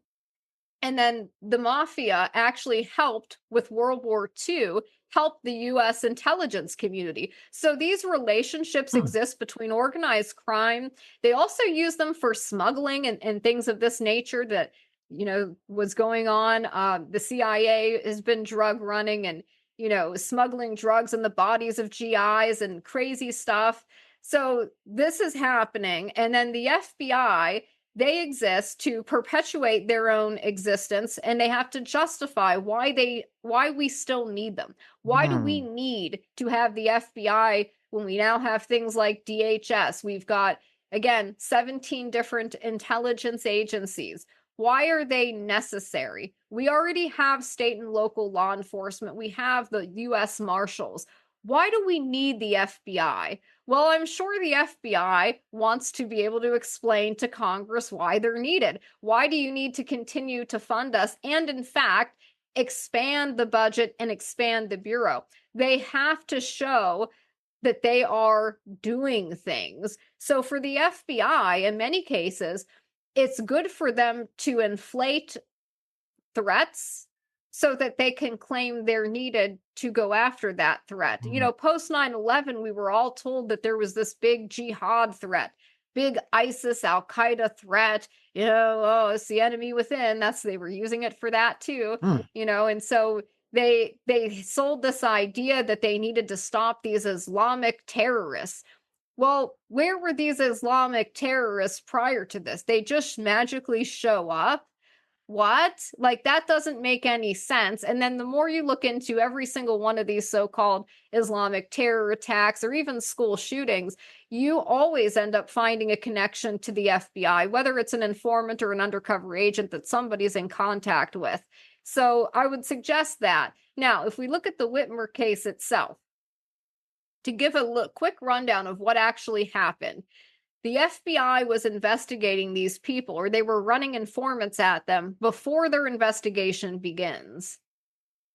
And then the mafia actually helped with World War II, helped the U.S. intelligence community. So these relationships exist between organized crime. They also use them for smuggling and things of this nature that, you know, was going on. The CIA has been drug running and, you know, smuggling drugs in the bodies of GIs and crazy stuff. So this is happening. And then the FBI, they exist to perpetuate their own existence, and they have to justify why we still need them. Why do we need to have the FBI when we now have things like DHS? We've got, again, 17 different intelligence agencies. Why are they necessary? We already have state and local law enforcement. We have the U.S. Marshals. Why do we need the FBI? Well, I'm sure the FBI wants to be able to explain to Congress why they're needed. Why do you need to continue to fund us? And in fact, expand the budget and expand the Bureau. They have to show that they are doing things. So for the FBI, in many cases, it's good for them to inflate threats so that they can claim they're needed to go after that threat. You know, post 9/11, we were all told that there was this big jihad threat, big ISIS, Al-Qaeda threat. You know, oh, it's the enemy within. They were using it for that too. You know, and so they sold this idea that they needed to stop these Islamic terrorists. Well, where were these Islamic terrorists prior to this? They just magically show up. What? Like, that doesn't make any sense. And then the more you look into every single one of these so-called Islamic terror attacks or even school shootings, you always end up finding a connection to the FBI, whether it's an informant or an undercover agent that somebody's in contact with. So I would suggest that. Now, if we look at the Whitmer case itself, to give a quick rundown of what actually happened, the FBI was investigating these people, or they were running informants at them before their investigation begins.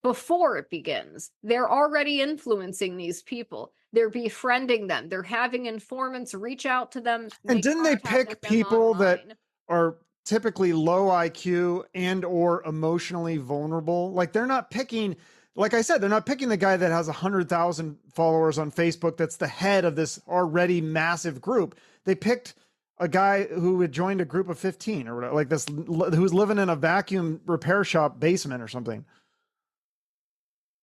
Before it begins, they're already influencing these people. They're befriending them. They're having informants reach out to them. And didn't they pick people that are typically low IQ and or emotionally vulnerable? Like, they're not picking, like I said, they're not picking the guy that has 100,000 followers on Facebook that's the head of this already massive group. They picked a guy who had joined a group of 15 or whatever, like this, who's living in a vacuum repair shop basement or something.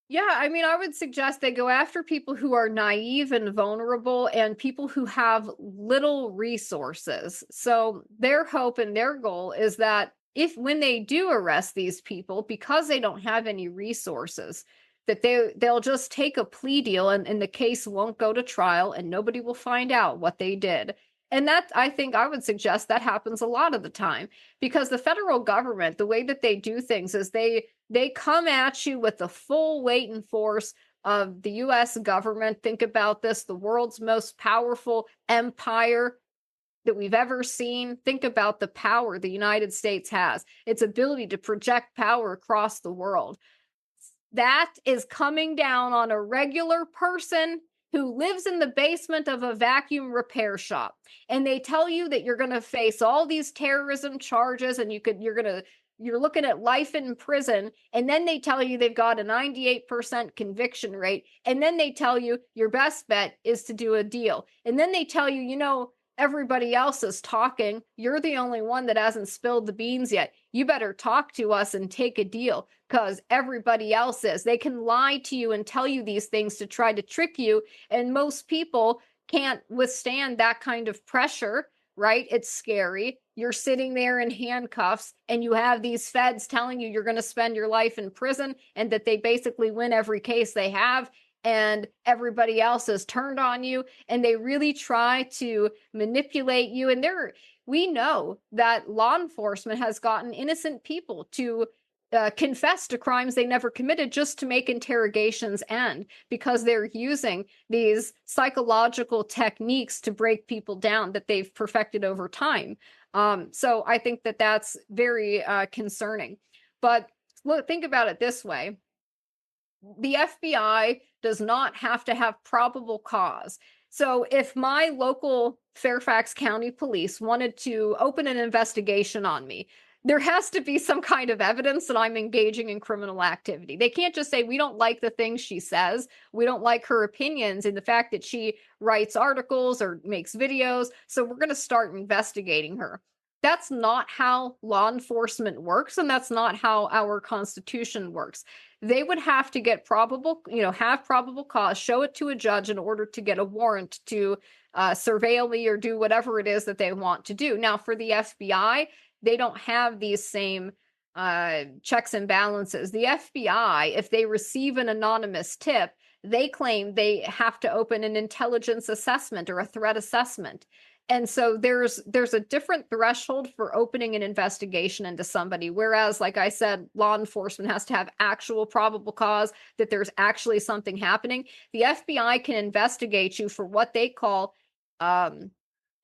Yeah, I mean, I would suggest they go after people who are naive and vulnerable and people who have little resources. So their hope and their goal is that when they do arrest these people, because they don't have any resources, that they'll just take a plea deal and the case won't go to trial and nobody will find out what they did. And that, I think I would suggest that happens a lot of the time, because the federal government, the way that they do things is they come at you with the full weight and force of the US government. Think about this, the world's most powerful empire that we've ever seen. Think about the power the United States has, its ability to project power across the world. That is coming down on a regular person who lives in the basement of a vacuum repair shop. And they tell you that you're going to face all these terrorism charges and you're looking at life in prison. And then they tell you they've got a 98% conviction rate. And then they tell you your best bet is to do a deal. And then they tell you, everybody else is talking. You're the only one that hasn't spilled the beans yet. You better talk to us and take a deal, because everybody else is. They can lie to you and tell you these things to try to trick you. And most people can't withstand that kind of pressure, right? It's scary. You're sitting there in handcuffs and you have these feds telling you you're going to spend your life in prison and that they basically win every case they have. And everybody else is turned on you, and they really try to manipulate you. And we know that law enforcement has gotten innocent people to confess to crimes they never committed just to make interrogations end, because they're using these psychological techniques to break people down that they've perfected over time. So I think that that's very concerning. But look, think about it this way. The FBI does not have to have probable cause. So if my local Fairfax County police wanted to open an investigation on me, there has to be some kind of evidence that I'm engaging in criminal activity. They can't just say, we don't like the things she says. We don't like her opinions and the fact that she writes articles or makes videos. So we're going to start investigating her. That's not how law enforcement works, and that's not how our Constitution works. They would have to get have probable cause, show it to a judge in order to get a warrant to surveil me or do whatever it is that they want to do. Now, for the FBI, they don't have these same checks and balances. The FBI, if they receive an anonymous tip, they claim they have to open an intelligence assessment or a threat assessment. And so there's a different threshold for opening an investigation into somebody. Whereas, like I said, law enforcement has to have actual probable cause that there's actually something happening. The FBI can investigate you for what they call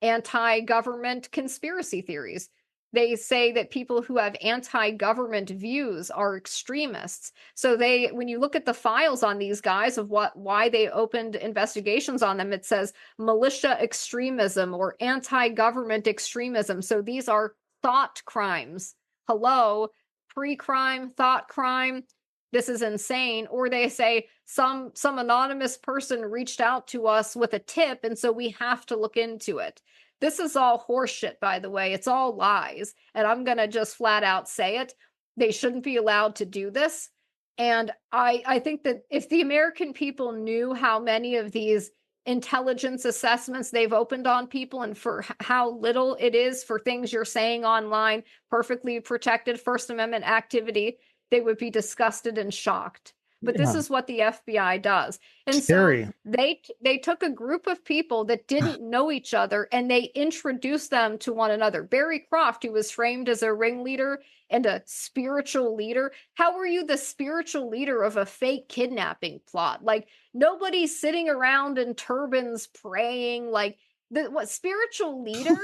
anti-government conspiracy theories. They say that people who have anti-government views are extremists. So when you look at the files on these guys of why they opened investigations on them, it says militia extremism or anti-government extremism. So these are thought crimes. Hello, pre-crime, thought crime. This is insane. Or they say some anonymous person reached out to us with a tip, and so we have to look into it. This is all horseshit, by the way. It's all lies. And I'm going to just flat out say it. They shouldn't be allowed to do this. And I think that if the American people knew how many of these intelligence assessments they've opened on people and for how little it is for things you're saying online, perfectly protected First Amendment activity, they would be disgusted and shocked. But this is what the FBI does. And Scary. so they took a group of people that didn't know each other and they introduced them to one another. Barry Croft, who was framed as a ringleader and a spiritual leader. How were you the spiritual leader of a fake kidnapping plot? Like, nobody's sitting around in turbans praying. Like, what spiritual leader?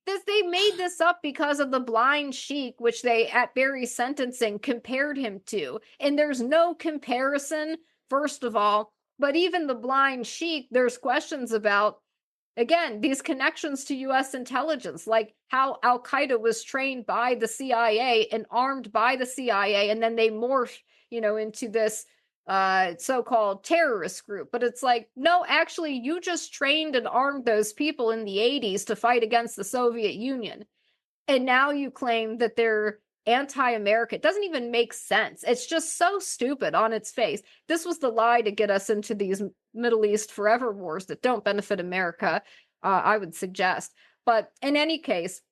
They made this up because of the blind sheik, which they, at Barry's sentencing, compared him to. And there's no comparison, first of all. But even the blind sheik, there's questions about, again, these connections to U.S. intelligence, like how Al-Qaeda was trained by the CIA and armed by the CIA, and then they morphed, into this so-called terrorist group. But it's like, no, actually, you just trained and armed those people in the 80s to fight against the Soviet Union. And now you claim that they're anti-American. It doesn't even make sense. It's just so stupid on its face. This was the lie to get us into these Middle East forever wars that don't benefit America, I would suggest. But in any case,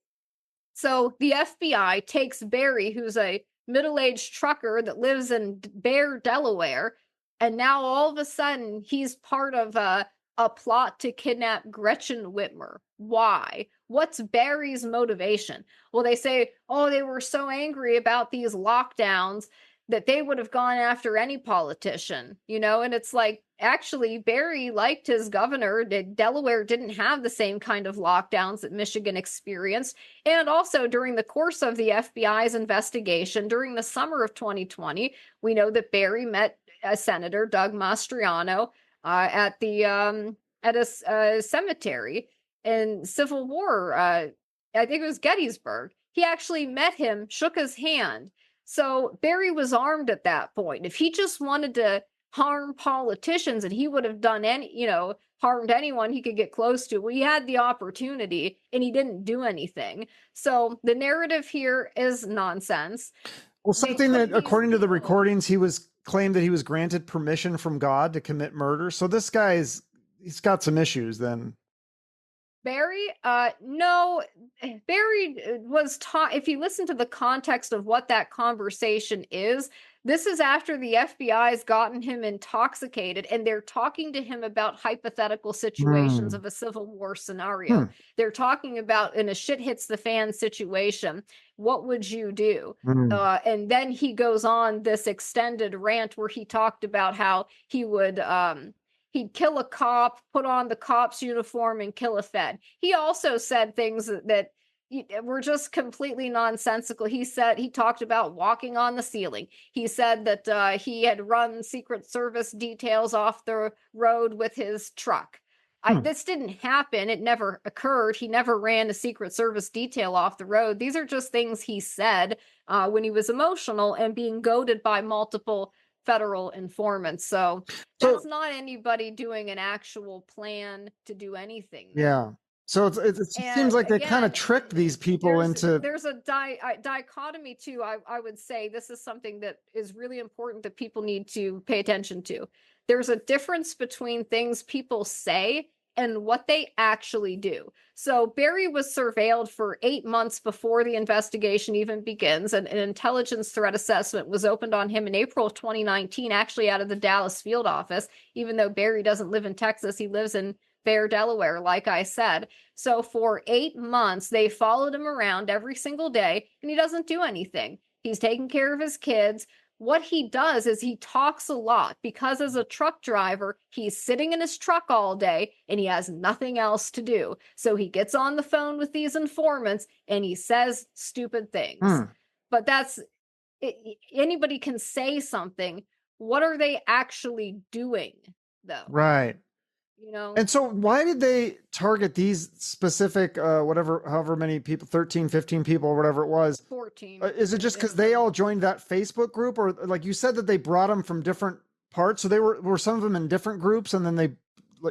so the FBI takes Barry, who's a middle-aged trucker that lives in Bear, Delaware, And now all of a sudden he's part of a plot to kidnap Gretchen Whitmer. Why? What's Barry's motivation? Well, they say, oh, they were so angry about these lockdowns that they would have gone after any politician, and it's like, actually, Barry liked his governor. Delaware didn't have the same kind of lockdowns that Michigan experienced. And also, during the course of the FBI's investigation, during the summer of 2020, we know that Barry met Senator Doug Mastriano at a cemetery in Civil War. I think it was Gettysburg. He actually met him, shook his hand. So Barry was armed at that point. If he just wanted to harm politicians, and he would have done harmed anyone he could get close to, well, he had the opportunity and he didn't do anything. So the narrative here is nonsense. Well, something that, according to the recordings, claimed that he was granted permission from God to commit murder. So this he's got some issues then. Barry, no, Barry was taught, if you listen to the context of what that conversation is, this is after the FBI's gotten him intoxicated and they're talking to him about hypothetical situations of a Civil War scenario. They're talking about, in a shit hits the fan situation, what would you do? And then he goes on this extended rant where he talked about how he would, he'd kill a cop, put on the cop's uniform, and kill a Fed. He also said things that were just completely nonsensical. He talked about walking on the ceiling. He said that he had run Secret Service details off the road with his truck. This didn't happen. It never occurred. He never ran a Secret Service detail off the road. These are just things he said when he was emotional and being goaded by multiple federal informants. So that's not anybody doing an actual plan to do anything. Yeah. So it seems like they kind of tricked these people into. There's a dichotomy too. I would say this is something that is really important that people need to pay attention to. There's a difference between things people say and what they actually do. So Barry was surveilled for 8 months before the investigation even begins, and an intelligence threat assessment was opened on him in April of 2019, actually out of the Dallas field office. Even though Barry doesn't live in Texas, he lives in Fair, Delaware, like I said. So for 8 months, they followed him around every single day, and he doesn't do anything. He's taking care of his kids. What he does is he talks a lot because as a truck driver, he's sitting in his truck all day and he has nothing else to do. So he gets on the phone with these informants and he says stupid things. But anybody can say something. What are they actually doing, though? Right. And so why did they target these specific, however many people, 13, 15 people, or whatever it was? 14. Is it just because they all joined that Facebook group? Or like you said that they brought them from different parts. So they were some of them in different groups and then they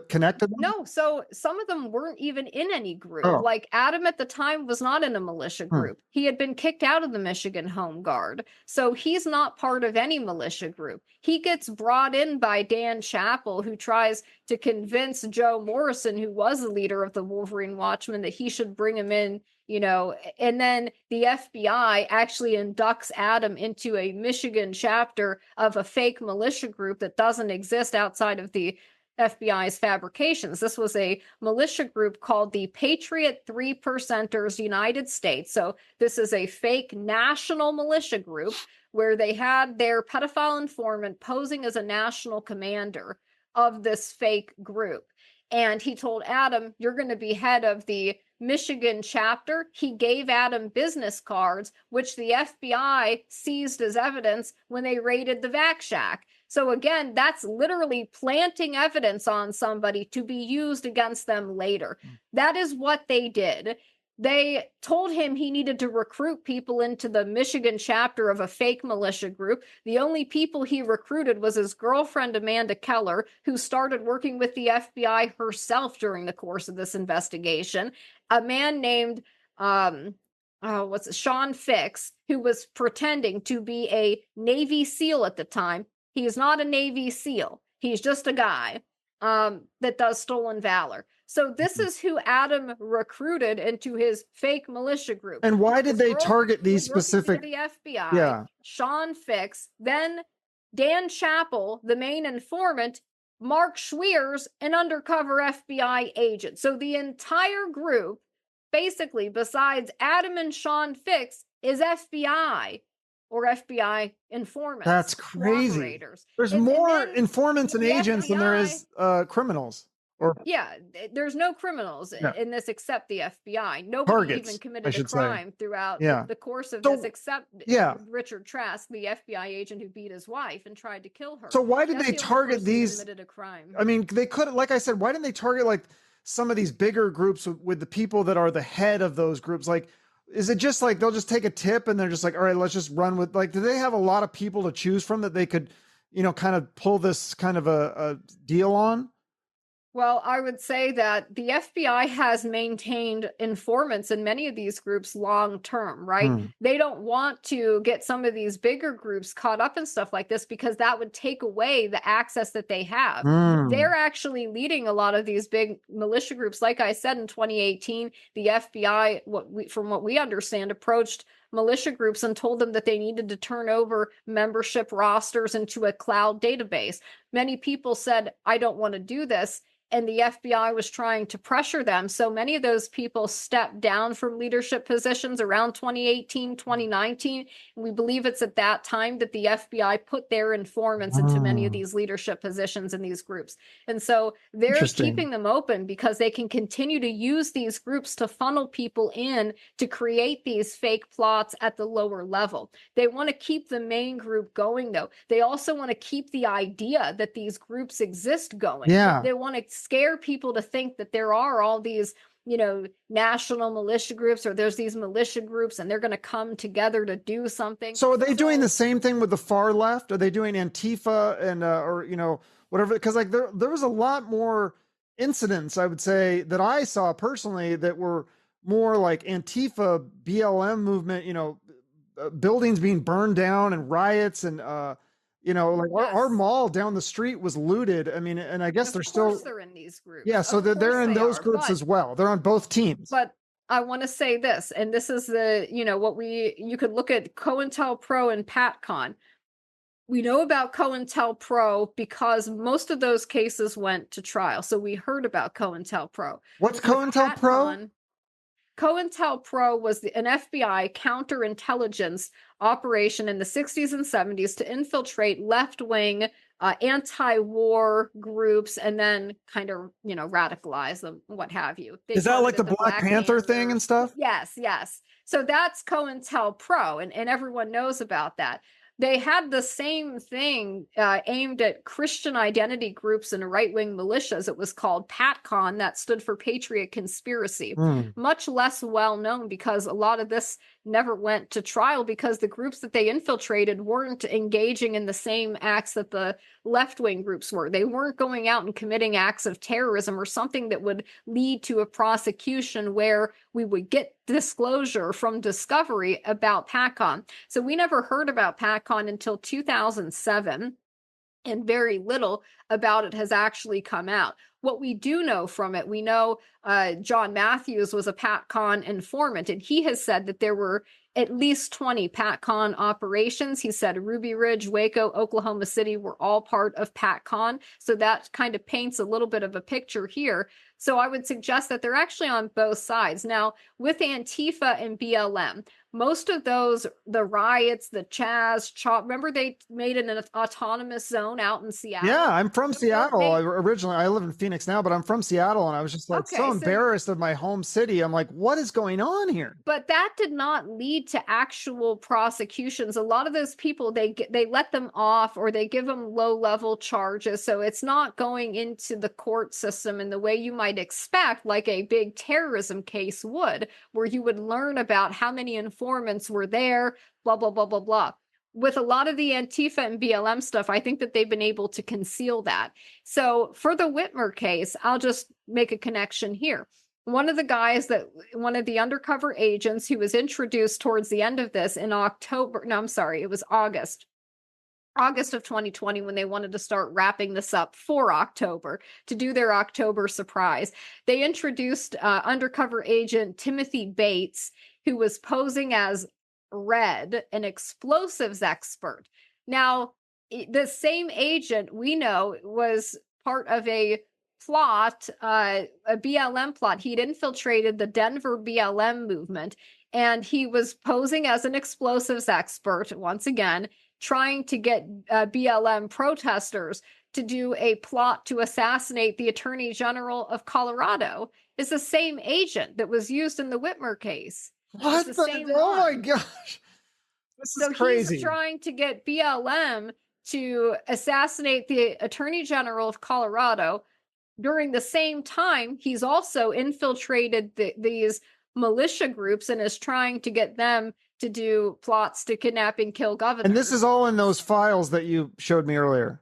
connected them? No, so some of them weren't even in any group. Like Adam at the time was not in a militia group. He had been kicked out of the Michigan Home Guard. So he's not part of any militia group. He gets brought in by Dan Chappell, who tries to convince Joe Morrison, who was the leader of the Wolverine Watchmen, that he should bring him in, and then the FBI actually inducts Adam into a Michigan chapter of a fake militia group that doesn't exist outside of the FBI's fabrications. This was a militia group called the Patriot 3%ers United States. So this is a fake national militia group where they had their pedophile informant posing as a national commander of this fake group. And he told Adam, you're going to be head of the Michigan chapter. He gave Adam business cards, which the FBI seized as evidence when they raided the Vac Shack. So again, that's literally planting evidence on somebody to be used against them later. That is what they did. They told him he needed to recruit people into the Michigan chapter of a fake militia group. The only people he recruited was his girlfriend, Amanda Keller, who started working with the FBI herself during the course of this investigation. A man named Sean Fix, who was pretending to be a Navy SEAL at the time. He's not a Navy SEAL. He's just a guy that does stolen valor. So this is who Adam recruited into his fake militia group. And why did they target these specific? The FBI. Yeah. Sean Fix. Then Dan Chappell, the main informant, Mark Schweers, an undercover FBI agent. So the entire group, basically, besides Adam and Sean Fix, is FBI or FBI informants. That's crazy. Cooperators. There's And more then informants and the agents than there FBI is criminals. Or Yeah, there's no criminals Yeah. in this except the FBI. Nobody Targets, even I committed a should say. crime throughout Yeah. the course of So- this, except yeah. Richard Trask, the FBI agent who beat his wife and tried to kill her. So why did That's they the only target person who these? committed a crime. I mean, they could, like I said, why didn't they target like some of these bigger groups with the people that are the head of those groups? Like, is it just like they'll just take a tip and they're just like, all right, let's just run with, like, do they have a lot of people to choose from that they could, you know, kind of pull this kind of a deal on? Well, I would say that the FBI has maintained informants in many of these groups long term, right? Hmm. They don't want to get some of these bigger groups caught up in stuff like this because that would take away the access that they have. Hmm. They're actually leading a lot of these big militia groups. Like I said, in 2018, the FBI, from what we understand, approached militia groups and told them that they needed to turn over membership rosters into a cloud database. Many people said, I don't want to do this. And the FBI was trying to pressure them. So many of those people stepped down from leadership positions around 2018, 2019. And we believe it's at that time that the FBI put their informants into many of these leadership positions in these groups. And so they're Interesting. keeping them open because they can continue to use these groups to funnel people in to create these fake plots at the lower level. They want to keep the main group going, though. They also want to keep the idea that these groups exist going. Yeah. They want to scare people to think that there are all these, you know, national militia groups, or there's these militia groups and they're going to come together to do something. So are they doing the same thing with the far left? Are they doing Antifa and or, you know, whatever? Because like there was a lot more incidents, I would say, that I saw personally that were more like Antifa, BLM movement, you know, buildings being burned down and riots and you know, like our Yes. mall down the street was looted. I mean, and I guess Of they're course still, they're in these groups. yeah, so Of they're course in they those are, groups but- as well. They're on both teams. But I want to say this, and this is the, you know, you could look at COINTELPRO and PATCON. We know about COINTELPRO because most of those cases went to trial. So we heard about COINTELPRO. What's With COINTELPRO? PATCON, COINTELPRO was an FBI counterintelligence operation in the 60s and 70s to infiltrate left-wing anti-war groups and then kind of, you know, radicalize them, what have you. They Is that like the targeted Black Panther thing and stuff? Yes, yes. So that's COINTELPRO, and everyone knows about that. They had the same thing aimed at Christian identity groups and right-wing militias. It was called PATCON, that stood for Patriot Conspiracy. Much less well known because a lot of this never went to trial because the groups that they infiltrated weren't engaging in the same acts that the left-wing groups were. They weren't going out and committing acts of terrorism or something that would lead to a prosecution where we would get disclosure from discovery about PATCON. So we never heard about PATCON until 2007. And very little about it has actually come out. What we do know from it, we know John Matthews was a PATCON informant, and he has said that there were at least 20 PATCON operations. He said Ruby Ridge, Waco, Oklahoma City were all part of PATCON. So that kind of paints a little bit of a picture here. So I would suggest that they're actually on both sides. Now, with Antifa and BLM, most of those, the riots, the Chaz, remember they made an autonomous zone out in Seattle? Yeah, I'm from Seattle. I live in Phoenix now, but I'm from Seattle, and I was just like Okay, so so- embarrassed of my home city. I'm like, what is going on here? But that did not lead to actual prosecutions. A lot of those people, they let them off or they give them low-level charges. So it's not going into the court system in the way you might expect, like a big terrorism case would, where you would learn about how many informants were there, blah, blah, blah, blah, blah. With a lot of the Antifa and BLM stuff, I think that they've been able to conceal that. So for the Whitmer case, I'll just make a connection here. One of the undercover agents who was introduced towards the end of this in it was August of 2020 when they wanted to start wrapping this up for October to do their October surprise. They introduced undercover agent Timothy Bates, who was posing as Red, an explosives expert. Now, the same agent we know was part of a plot, a BLM plot. He'd infiltrated the Denver BLM movement, and he was posing as an explosives expert, once again, trying to get BLM protesters to do a plot to assassinate the Attorney General of Colorado. It's the same agent that was used in the Whitmer case. What It's the same oh one. my gosh. This is So crazy. he's trying to get BLM to assassinate the Attorney General of Colorado. During the same time, he's also infiltrated these militia groups and is trying to get them to do plots to kidnap and kill governors. And this is all in those files that you showed me earlier.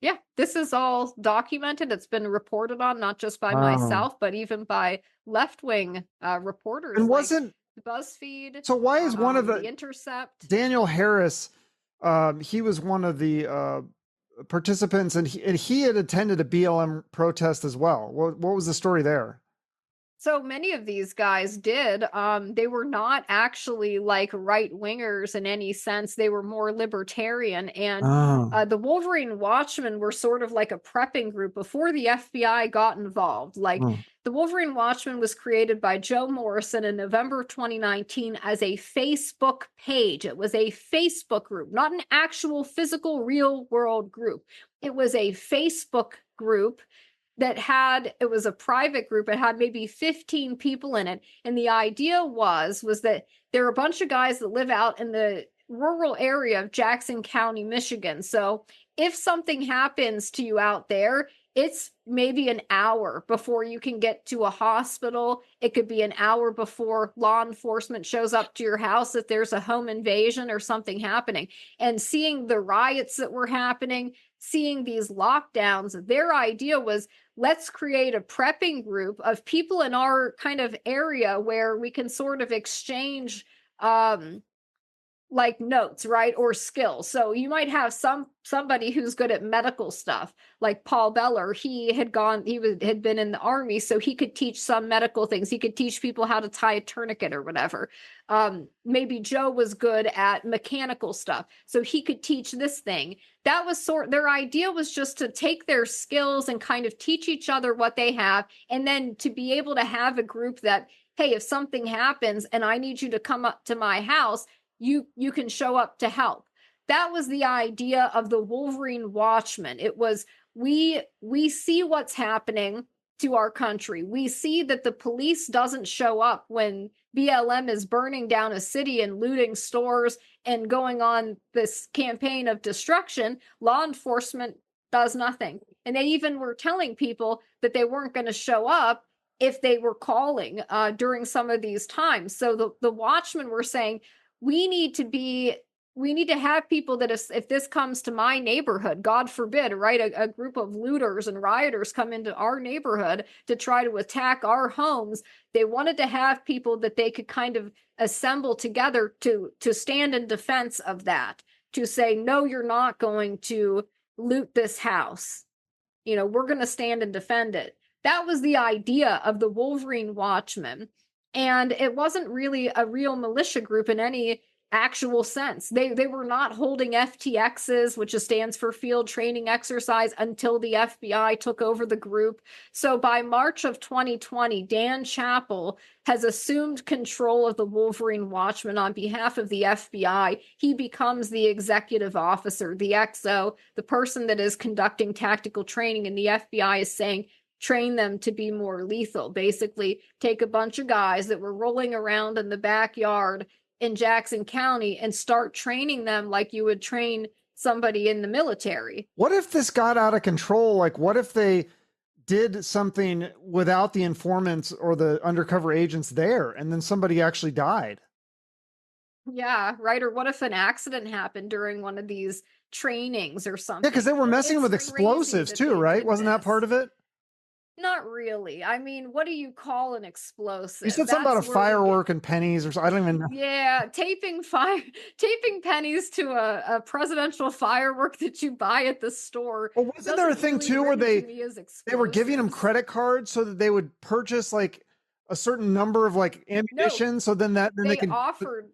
Yeah, this is all documented. It's been reported on, not just by myself, but even by left-wing reporters. And wasn't BuzzFeed? So why is one of the Intercept? Daniel Harris? He was one of the participants, and he had attended a BLM protest as well. What was the story there? So many of these guys did. They were not actually like right wingers in any sense. They were more libertarian. And the Wolverine Watchmen were sort of like a prepping group before the FBI got involved. Like the Wolverine Watchmen was created by Joe Morrison in November of 2019 as a Facebook page. It was a Facebook group, not an actual physical real world group. It was a Facebook group that it was a private group. It had maybe 15 people in it. And the idea was that there are a bunch of guys that live out in the rural area of Jackson County, Michigan. So if something happens to you out there, it's maybe an hour before you can get to a hospital. It could be an hour before law enforcement shows up to your house if there's a home invasion or something happening. And seeing the riots that were happening, seeing these lockdowns, their idea was, let's create a prepping group of people in our kind of area where we can sort of exchange like notes, right? Or skills. So you might have somebody who's good at medical stuff, like Paul Beller. He had been in the army, so he could teach some medical things. He could teach people how to tie a tourniquet or whatever. Maybe Joe was good at mechanical stuff, so he could teach this thing. That was their idea was just to take their skills and kind of teach each other what they have, and then to be able to have a group that, hey, if something happens and I need you to come up to my house, you can show up to help. That was the idea of the Wolverine Watchmen. It was, we see what's happening to our country. We see that the police doesn't show up when BLM is burning down a city and looting stores and going on this campaign of destruction. Law enforcement does nothing. And they even were telling people that they weren't going to show up if they were calling during some of these times. So the Watchmen were saying, we need to have people that if this comes to my neighborhood, God forbid, right, a group of looters and rioters come into our neighborhood to try to attack our homes, they wanted to have people that they could kind of assemble together to stand in defense of that, to say, no, you're not going to loot this house. You know, we're going to stand and defend it. That was the idea of the Wolverine Watchmen. And it wasn't really a real militia group in any actual sense. They were not holding FTXs, which stands for Field Training Exercise, until the FBI took over the group. So by March of 2020, Dan Chappell has assumed control of the Wolverine Watchmen on behalf of the FBI. He becomes the executive officer, the XO, the person that is conducting tactical training, and the FBI is saying, train them to be more lethal. Basically, take a bunch of guys that were rolling around in the backyard in Jackson County and start training them like you would train somebody in the military. What if this got out of control? Like, what if they did something without the informants or the undercover agents there, and then somebody actually died? Yeah, right. Or what if an accident happened during one of these trainings or something? Yeah, because they were messing with explosives too, right? Wasn't that part of it? Not really. I mean, what do you call an explosive? You said something about a firework and pennies or something. I don't even know. Yeah, taping pennies to a presidential firework that you buy at the store. Well, wasn't there a thing really too where they were giving them explosives. credit cards so that they would purchase like a certain number of like ammunition, so then they can offered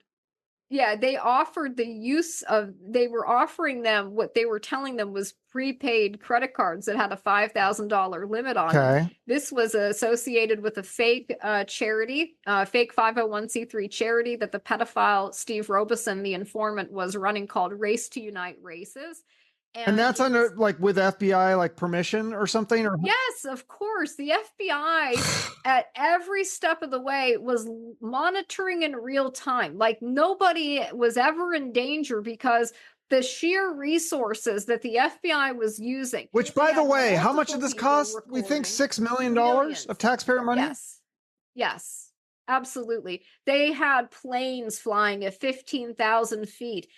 Yeah, they offered the use of, they were offering them, what they were telling them was prepaid credit cards that had a $5,000 limit on them. Okay. This was associated with a fake charity, fake 501c3 charity that the pedophile Steve Robeson, the informant, was running, called Race to Unite Races. And that's under like with FBI like permission or something, or Yes, of course. The FBI at every step of the way was monitoring in real time. Like nobody was ever in danger because the sheer resources that the FBI was using. which, by the way, how much did this cost? We think $6 million of taxpayer money. Yes. Yes. Absolutely. They had planes flying at 15,000 feet,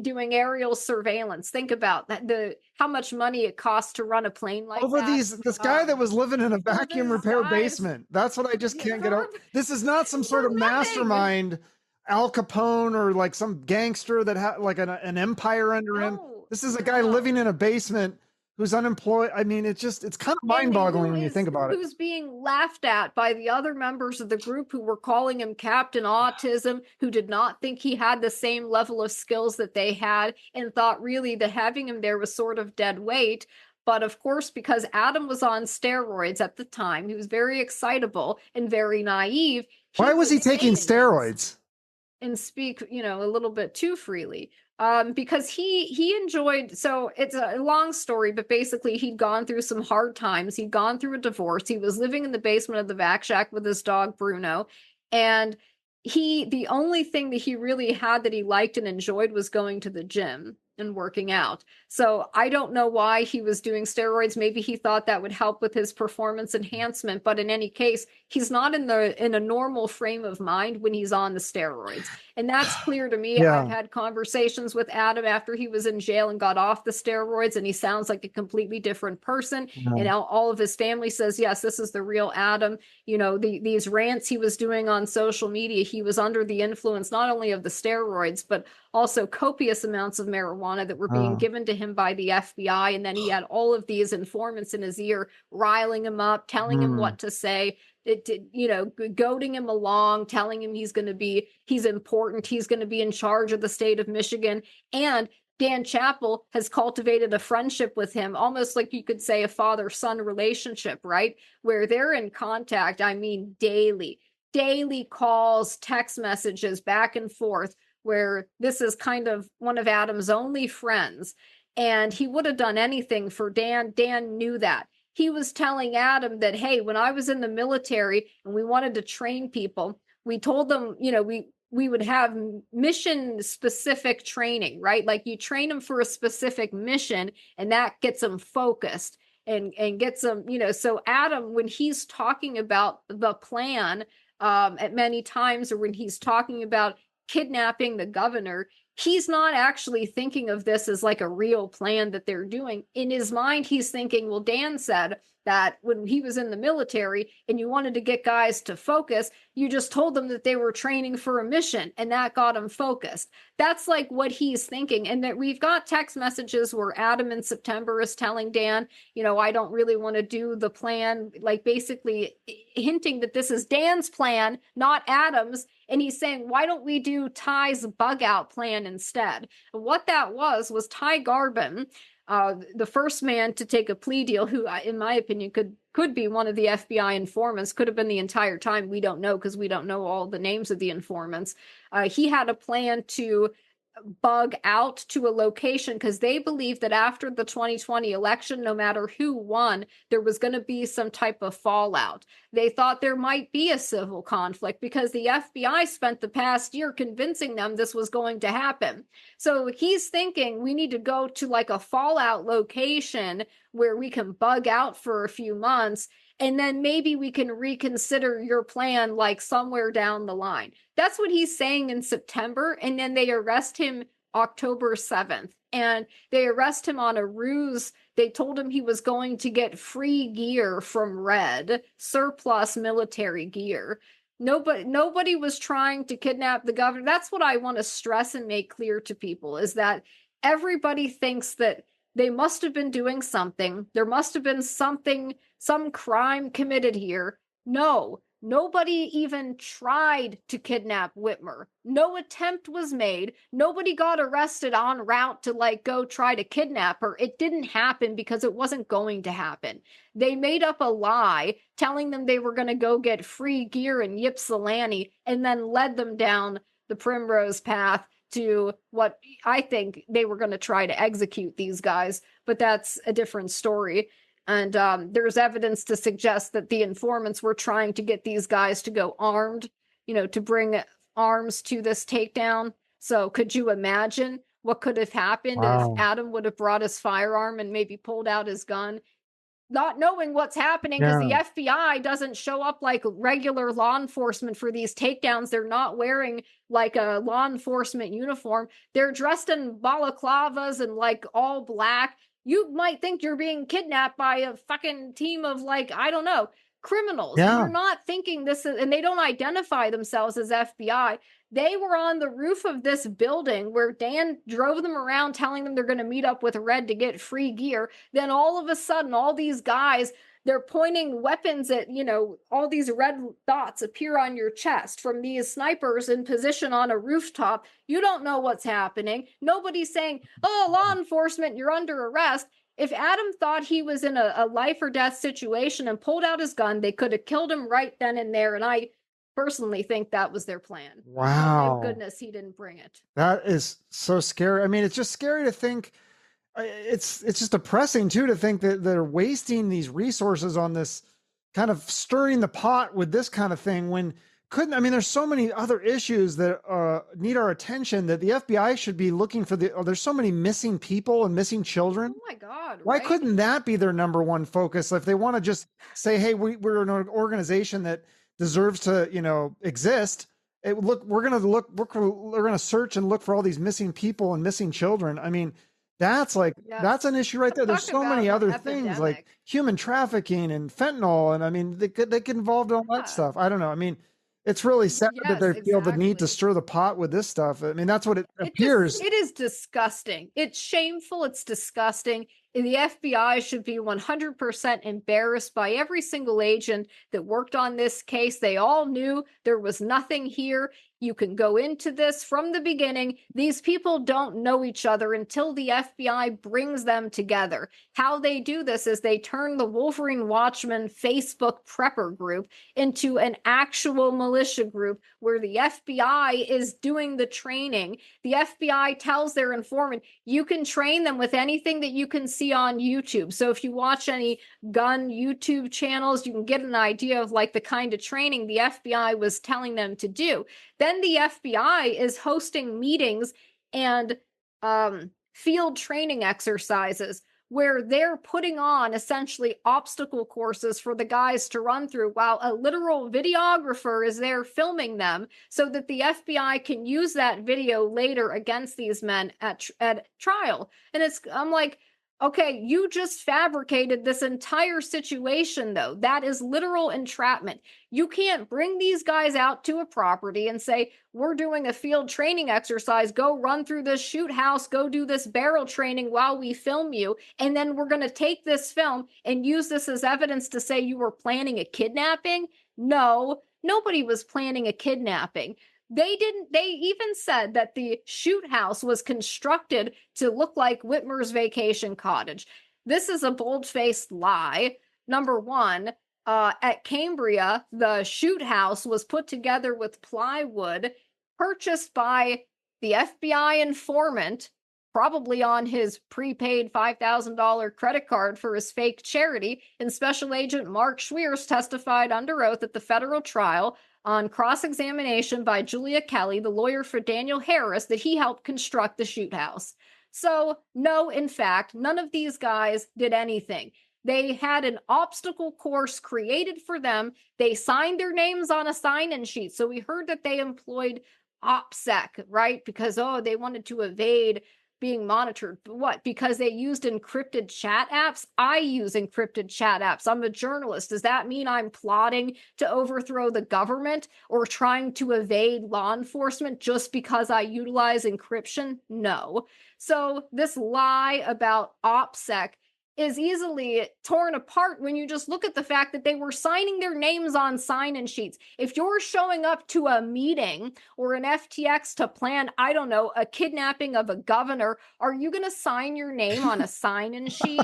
doing aerial surveillance. Think about that, how much money it costs to run a plane like over that. this guy that was living in a vacuum repair basement. That's what I just can't get over. This is not some sort of mastermind, Al Capone, or like some gangster that had like an empire under him. This is a guy living in a basement who's unemployed. I mean, it's kind of mind-boggling when you think about it. Who's being laughed at by the other members of the group who were calling him Captain Autism, who did not think he had the same level of skills that they had, and thought really that having him there was sort of dead weight. But of course, because Adam was on steroids at the time, he was very excitable and very naive. Why was he taking steroids? And speak, a little bit too freely. Because he enjoyed, so it's a long story, but basically he'd gone through some hard times. He'd gone through a divorce. He was living in the basement of the vac shack with his dog Bruno, and the only thing that he really had that he liked and enjoyed was going to the gym and working out. So I don't know why he was doing steroids. Maybe he thought that would help with his performance enhancement, but in any case, he's not in a normal frame of mind when he's on the steroids. And that's clear to me. Yeah. I've had conversations with Adam after he was in jail and got off the steroids, and he sounds like a completely different person. Yeah. And all of his family says, yes, this is the real Adam. These rants he was doing on social media, he was under the influence not only of the steroids, but also copious amounts of marijuana that were being given to him by the FBI. And then he had all of these informants in his ear, riling him up, telling him what to say, goading him along, telling him he's important, he's going to be in charge of the state of Michigan. And Dan Chappell has cultivated a friendship with him, almost like you could say a father-son relationship, right? Where they're in contact, I mean, daily calls, text messages, back and forth, where this is kind of one of Adam's only friends. And he would have done anything for Dan. Dan knew that. He was telling Adam that, hey, when I was in the military and we wanted to train people, we told them, we would have mission specific training, right? Like you train them for a specific mission, and that gets them focused and gets them, so Adam, when he's talking about the plan at many times, or when he's talking about kidnapping the governor, he's not actually thinking of this as like a real plan that they're doing. In his mind, he's thinking, well, Dan said that when he was in the military and you wanted to get guys to focus, you just told them that they were training for a mission, and that got them focused. That's like what he's thinking. And that we've got text messages where Adam in September is telling Dan, I don't really want to do the plan, like basically hinting that this is Dan's plan, not Adam's. And he's saying, why don't we do Ty's bug out plan instead? And what that was Ty Garbin, the first man to take a plea deal, who, in my opinion, could be one of the FBI informants, could have been the entire time. We don't know, because we don't know all the names of the informants. He had a plan to bug out to a location because they believed that after the 2020 election, no matter who won, there was going to be some type of fallout. They thought there might be a civil conflict because the FBI spent the past year convincing them this was going to happen. So he's thinking we need to go to like a fallout location where we can bug out for a few months, and then maybe we can reconsider your plan like somewhere down the line. That's what he's saying in September. And then they arrest him October 7th. And they arrest him on a ruse. They told him he was going to get free gear from Red, surplus military gear. Nobody was trying to kidnap the governor. That's what I want to stress and make clear to people, is that everybody thinks that they must have been doing something. There must have been some crime committed here. No, Nobody even tried to kidnap Whitmer. No attempt was made. Nobody got arrested en route to like go try to kidnap her. It didn't happen because it wasn't going to happen. They made up a lie telling them they were going to go get free gear in Ypsilanti and then led them down the primrose path to what I think they were going to try to execute these guys, but that's a different story. And there's evidence to suggest that the informants were trying to get these guys to go armed, to bring arms to this takedown. So could you imagine what could have happened if Adam would have brought his firearm and maybe pulled out his gun? Not knowing what's happening because the FBI doesn't show up like regular law enforcement for these takedowns. They're not wearing like a law enforcement uniform. They're dressed in balaclavas and like all black. You might think you're being kidnapped by a fucking team of like, I don't know, criminals. Yeah. You're not thinking this is, and they don't identify themselves as FBI. They were on the roof of this building where Dan drove them around telling them they're going to meet up with Red to get free gear. Then all of a sudden, all these guys, they're pointing weapons at, all these red dots appear on your chest from these snipers in position on a rooftop. You don't know what's happening. Nobody's saying, oh, law enforcement, you're under arrest. If Adam thought he was in a life or death situation and pulled out his gun, they could have killed him right then and there. And I personally think that was their plan. Wow. Thank goodness he didn't bring it. That is so scary. I mean, it's just scary to think. It's just depressing too to think that they're wasting these resources on this kind of stirring the pot with this kind of thing when there's so many other issues that need our attention that the FBI should be looking for. There's so many missing people and missing children. Oh my God. Why right? couldn't that be their number one focus? If they want to just say, hey, we're an organization that deserves to, exist. We're going to search and look for all these missing people and missing children. I mean, that's that's an issue right there. There's so many other things like human trafficking and fentanyl. And I mean, they get involved in all that stuff. I don't know. I mean, it's really sad that they feel the need to stir the pot with this stuff. I mean, that's what it appears. It is disgusting. It's shameful. It's disgusting. The FBI should be 100% embarrassed by every single agent that worked on this case. They all knew there was nothing here. You can go into this from the beginning. These people don't know each other until the FBI brings them together. How they do this is they turn the Wolverine Watchmen Facebook prepper group into an actual militia group where the FBI is doing the training. The FBI tells their informant, you can train them with anything that you can see on YouTube. So if you watch any gun YouTube channels, you can get an idea of like the kind of training the FBI was telling them to do. Then the FBI is hosting meetings and field training exercises where they're putting on essentially obstacle courses for the guys to run through while a literal videographer is there filming them so that the FBI can use that video later against these men at trial. And I'm like, okay, you just fabricated this entire situation, though. That is literal entrapment. You can't bring these guys out to a property and say, we're doing a field training exercise. Go run through this shoot house. Go do this barrel training while we film you. And then we're going to take this film and use this as evidence to say you were planning a kidnapping. No, nobody was planning a kidnapping. They even said that the shoot house was constructed to look like Whitmer's vacation cottage. This is a bold-faced lie. Number one, at Cambria, the shoot house was put together with plywood purchased by the FBI informant, probably on his prepaid $5,000 credit card for his fake charity, and Special Agent Mark Schweers testified under oath at the federal trial on cross-examination by Julia Kelly, the lawyer for Daniel Harris, that he helped construct the shoot house. So, no, in fact, none of these guys did anything. They had an obstacle course created for them. They signed their names on a sign-in sheet. So we heard that they employed OPSEC, right? Because, they wanted to evade being monitored. But what? Because they used encrypted chat apps? I use encrypted chat apps. I'm a journalist. Does that mean I'm plotting to overthrow the government or trying to evade law enforcement just because I utilize encryption? No. So this lie about OPSEC is easily torn apart when you just look at the fact that they were signing their names on sign-in sheets. If you're showing up to a meeting or an FTX to plan, I don't know, a kidnapping of a governor, are you going to sign your name on a sign-in sheet?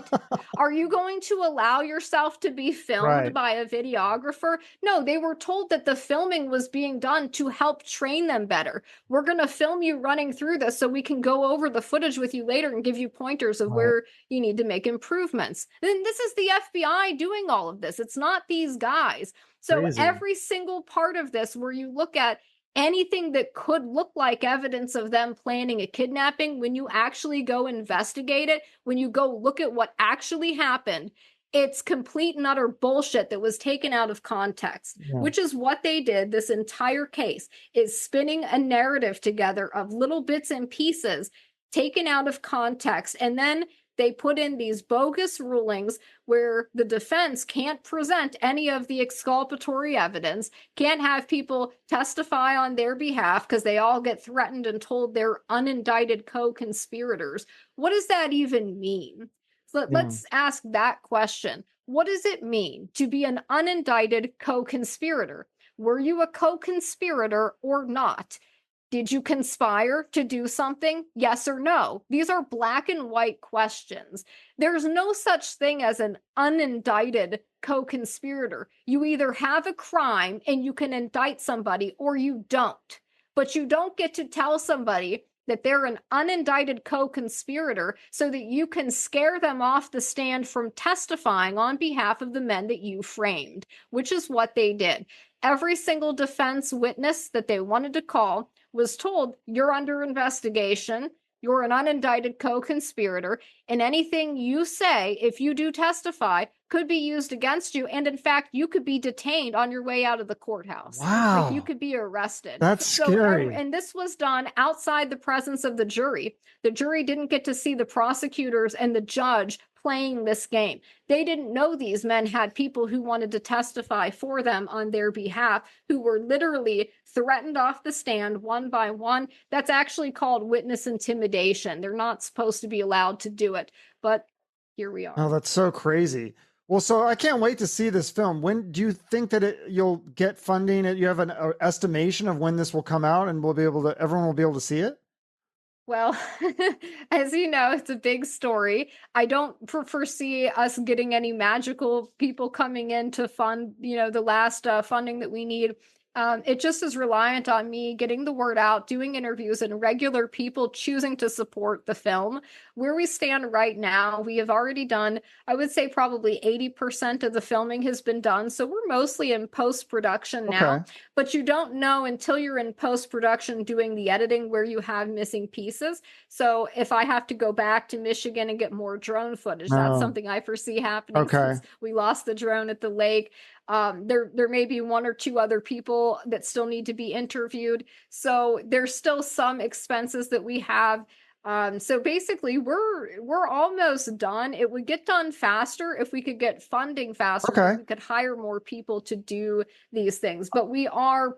Are you going to allow yourself to be filmed by a videographer? No, they were told that the filming was being done to help train them better. We're going to film you running through this so we can go over the footage with you later and give you pointers of where you need to make improvements. Then this is the FBI doing all of this. It's not these guys. So every single part of this where you look at anything that could look like evidence of them planning a kidnapping, when you actually go investigate it, when you go look at what actually happened, it's complete and utter bullshit that was taken out of context, which is what they did. This entire case is spinning a narrative together of little bits and pieces taken out of context. And then they put in these bogus rulings where the defense can't present any of the exculpatory evidence, can't have people testify on their behalf because they all get threatened and told they're unindicted co-conspirators. What does that even mean? So let's ask that question. What does it mean to be an unindicted co-conspirator? Were you a co-conspirator or not? Did you conspire to do something? Yes or no? These are black and white questions. There's no such thing as an unindicted co-conspirator. You either have a crime and you can indict somebody or you don't. But you don't get to tell somebody that they're an unindicted co-conspirator so that you can scare them off the stand from testifying on behalf of the men that you framed, which is what they did. Every single defense witness that they wanted to call was told, you're under investigation, you're an unindicted co-conspirator, and anything you say, if you do testify, could be used against you. And in fact, you could be detained on your way out of the courthouse. Wow. Like you could be arrested. That's scary. And this was done outside the presence of the jury. The jury didn't get to see the prosecutors and the judge playing this game. They didn't know these men had people who wanted to testify for them on their behalf, who were literally threatened off the stand one by one. That's actually called witness intimidation. They're not supposed to be allowed to do it, but here we are. Oh, that's so crazy. Well, so I can't wait to see this film. When do you think that you'll get funding? You have an estimation of when this will come out, and everyone will be able to see it? Well, as you know, it's a big story. I don't foresee us getting any magical people coming in to fund, the last funding that we need. It just is reliant on me getting the word out, doing interviews, and regular people choosing to support the film. Where we stand right now, we have already done, I would say probably 80% of the filming has been done. So we're mostly in post-production now, but you don't know until you're in post-production doing the editing where you have missing pieces. So if I have to go back to Michigan and get more drone footage, that's something I foresee happening since we lost the drone at the lake. There may be one or two other people that still need to be interviewed. So there's still some expenses that we have. So basically we're almost done. It would get done faster if we could get funding faster. If we could hire more people to do these things, but we're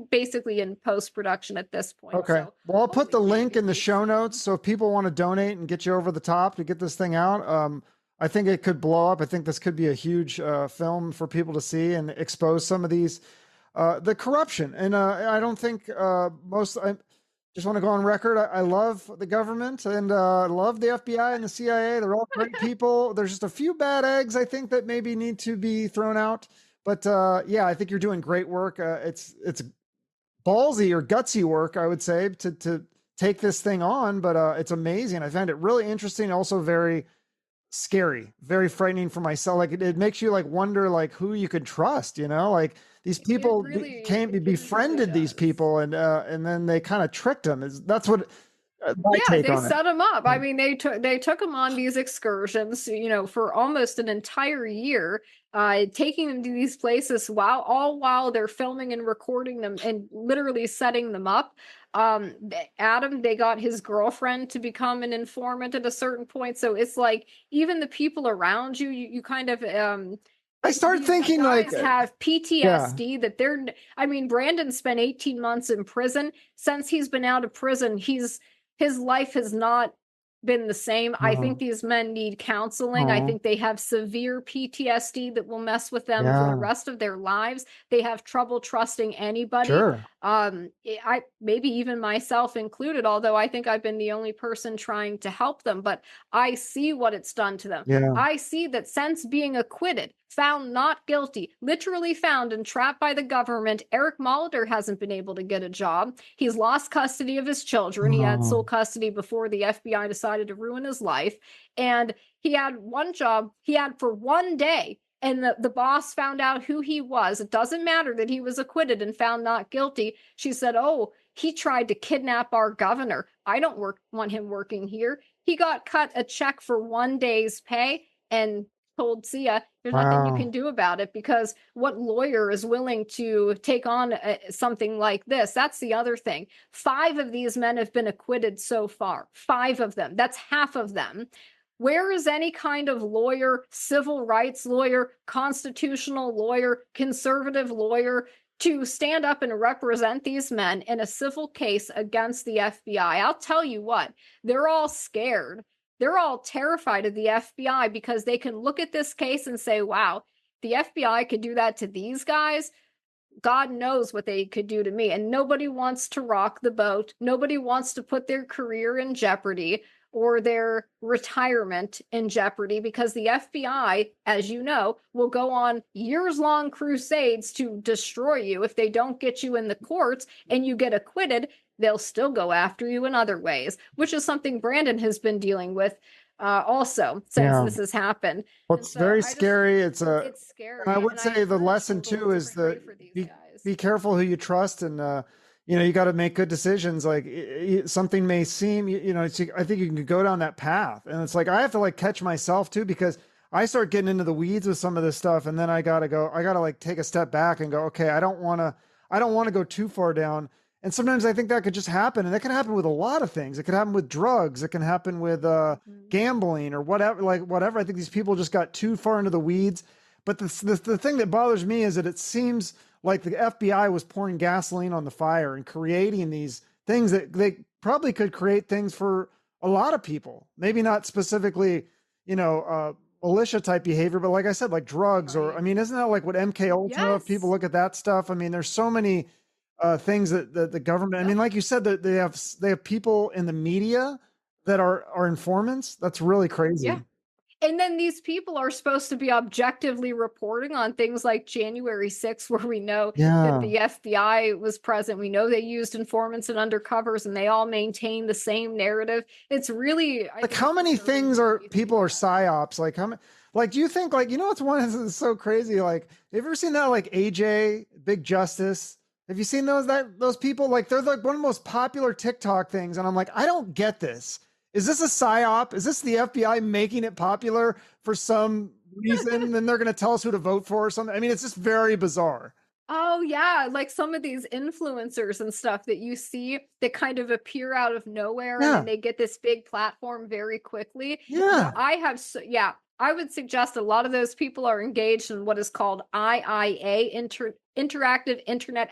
basically in post-production at this point. Okay. So well, I'll put the link in the show notes. So if people want to donate and get you over the top to get this thing out, I think it could blow up. I think this could be a huge film for people to see and expose some of these, the corruption. And I don't think I just want to go on record. I love the government and I love the FBI and the CIA. They're all great people. There's just a few bad eggs, I think, that maybe need to be thrown out. But yeah, I think you're doing great work. It's ballsy or gutsy work, I would say, to take this thing on. But it's amazing. I find it really interesting. Also very scary, very frightening for myself. Like it makes you wonder who you could trust, like these people befriended these people and then they kind of tricked them. That's what they set them up. I mean, they took them on these excursions, for almost an entire year, taking them to these places while they're filming and recording them and literally setting them up. Adam, they got his girlfriend to become an informant at a certain point. So it's like even the people around you kind of I start thinking have PTSD that Brandon spent 18 months in prison. Since he's been out of prison, his life has not been the same. I think these men need counseling. I think they have severe PTSD that will mess with them for the rest of their lives. They have trouble trusting anybody. Sure. I maybe even myself included, although I think I've been the only person trying to help them, but I see what it's done to them. Yeah. I see that since being acquitted, found not guilty, literally found and trapped by the government, Eric Molitor hasn't been able to get a job. He's lost custody of his children. He had sole custody before the FBI decided to ruin his life. And he had one job he had for one day. And the boss found out who he was. It doesn't matter that he was acquitted and found not guilty. She said, oh, he tried to kidnap our governor. I don't want him working here. He got cut a check for one day's pay and told, see ya, there's nothing you can do about it, because what lawyer is willing to take on something like this? That's the other thing. 5 of these men have been acquitted so far. 5 of them. That's half of them. Where is any kind of lawyer, civil rights lawyer, constitutional lawyer, conservative lawyer to stand up and represent these men in a civil case against the FBI? I'll tell you what, they're all scared. They're all terrified of the FBI because they can look at this case and say, wow, the FBI could do that to these guys. God knows what they could do to me. And nobody wants to rock the boat. Nobody wants to put their career in jeopardy or their retirement in jeopardy, because the FBI, as you know, will go on years-long crusades to destroy you. If they don't get you in the courts and you get acquitted, they'll still go after you in other ways, which is something Brandon has been dealing with also since this has happened. Well, it's very scary. It's scary. And I would say the lesson too is that be careful who you trust, and you got to make good decisions. Like something may seem, I think you can go down that path, and it's like I have to like catch myself too, because I start getting into the weeds with some of this stuff, and then I gotta like take a step back and go, okay, I don't want to go too far down. And sometimes I think that could just happen, and that can happen with a lot of things. It could happen with drugs. It can happen with gambling or whatever. I think these people just got too far into the weeds. But the thing that bothers me is that it seems like the FBI was pouring gasoline on the fire and creating these things that they probably could create things for a lot of people. Maybe not specifically, militia type behavior, but like I said, like drugs, or, I mean, isn't that like what MK Ultra, if people look at that stuff? I mean, there's so many things that the government, I mean, like you said, that they have people in the media that are informants. That's really crazy. Yeah. And then these people are supposed to be objectively reporting on things like January 6th, where we know that the FBI was present. We know they used informants and undercovers, and they all maintain the same narrative. It's really like how many things are people are psyops? Like how many? Like, do you think what's one is so crazy? Like, have you ever seen that like AJ Big Justice? Have you seen those people? Like they're like one of the most popular TikTok things, and I'm like, I don't get this. Is this a psyop? Is this the FBI making it popular for some reason? Then they're going to tell us who to vote for or something. I mean, it's just very bizarre. Oh yeah, like some of these influencers and stuff that you see that kind of appear out of nowhere, and then they get this big platform very quickly. Yeah. I would suggest a lot of those people are engaged in what is called IIA, interactive internet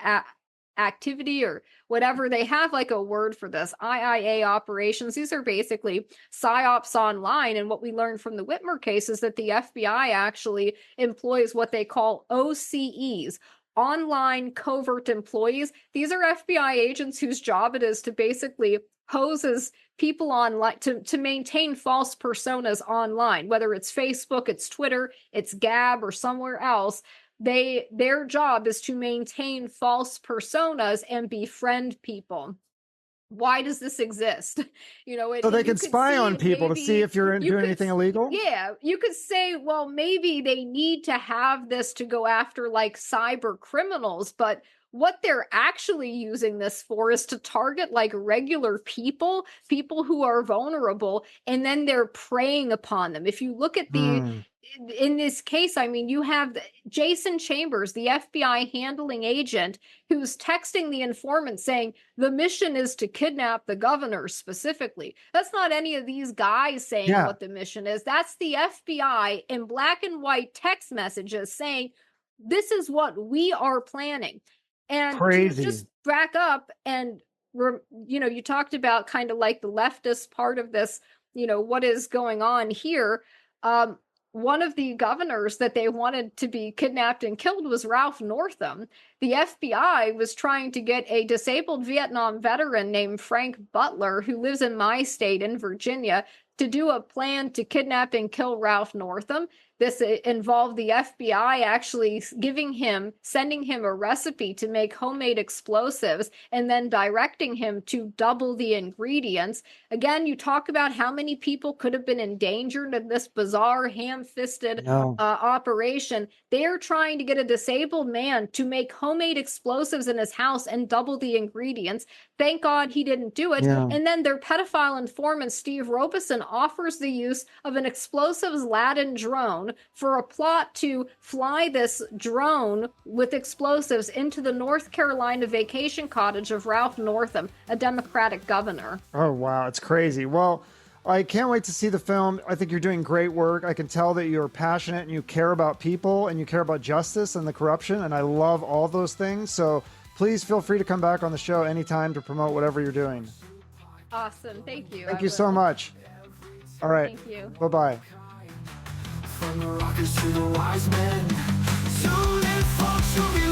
activity, or whatever. They have like a word for this, IIA operations. These are basically psyops online. And what we learned from the Whitmer case is that the FBI actually employs what they call OCEs, online covert employees. These are FBI agents whose job it is to basically poses people online to maintain false personas online, whether it's Facebook, it's Twitter, it's Gab, or somewhere else. Their job is to maintain false personas and befriend people. Why does this exist? So they can spy on people to see if you're doing anything illegal? Yeah, you could say, well, maybe they need to have this to go after like cyber criminals, but what they're actually using this for is to target like regular people who are vulnerable, and then they're preying upon them. If you look at in this case, I mean, you have Jason Chambers, the FBI handling agent, who's texting the informant saying the mission is to kidnap the governor specifically. That's not any of these guys saying what the mission is. That's the FBI in black and white text messages saying, this is what we are planning. And to just back up and, you talked about kind of like the leftist part of this what is going on here. One of the governors that they wanted to be kidnapped and killed was Ralph Northam. The FBI was trying to get a disabled Vietnam veteran named Frank Butler, who lives in my state in Virginia, to do a plan to kidnap and kill Ralph Northam. This involved the FBI actually sending him a recipe to make homemade explosives and then directing him to double the ingredients. Again, you talk about how many people could have been endangered in this bizarre ham-fisted operation. They're trying to get a disabled man to make homemade explosives in his house and double the ingredients. Thank God he didn't do it. Yeah. And then their pedophile informant, Steve Robeson, offers the use of an explosives-laden drone for a plot to fly this drone with explosives into the North Carolina vacation cottage of Ralph Northam, a Democratic governor. Oh, wow. It's crazy. Well, I can't wait to see the film. I think you're doing great work. I can tell that you're passionate and you care about people and you care about justice and the corruption. And I love all those things. So please feel free to come back on the show anytime to promote whatever you're doing. Awesome. Thank you. Thank you so much. All right. Thank you. Bye-bye. From the rockers to the wise men, soon it falls to me.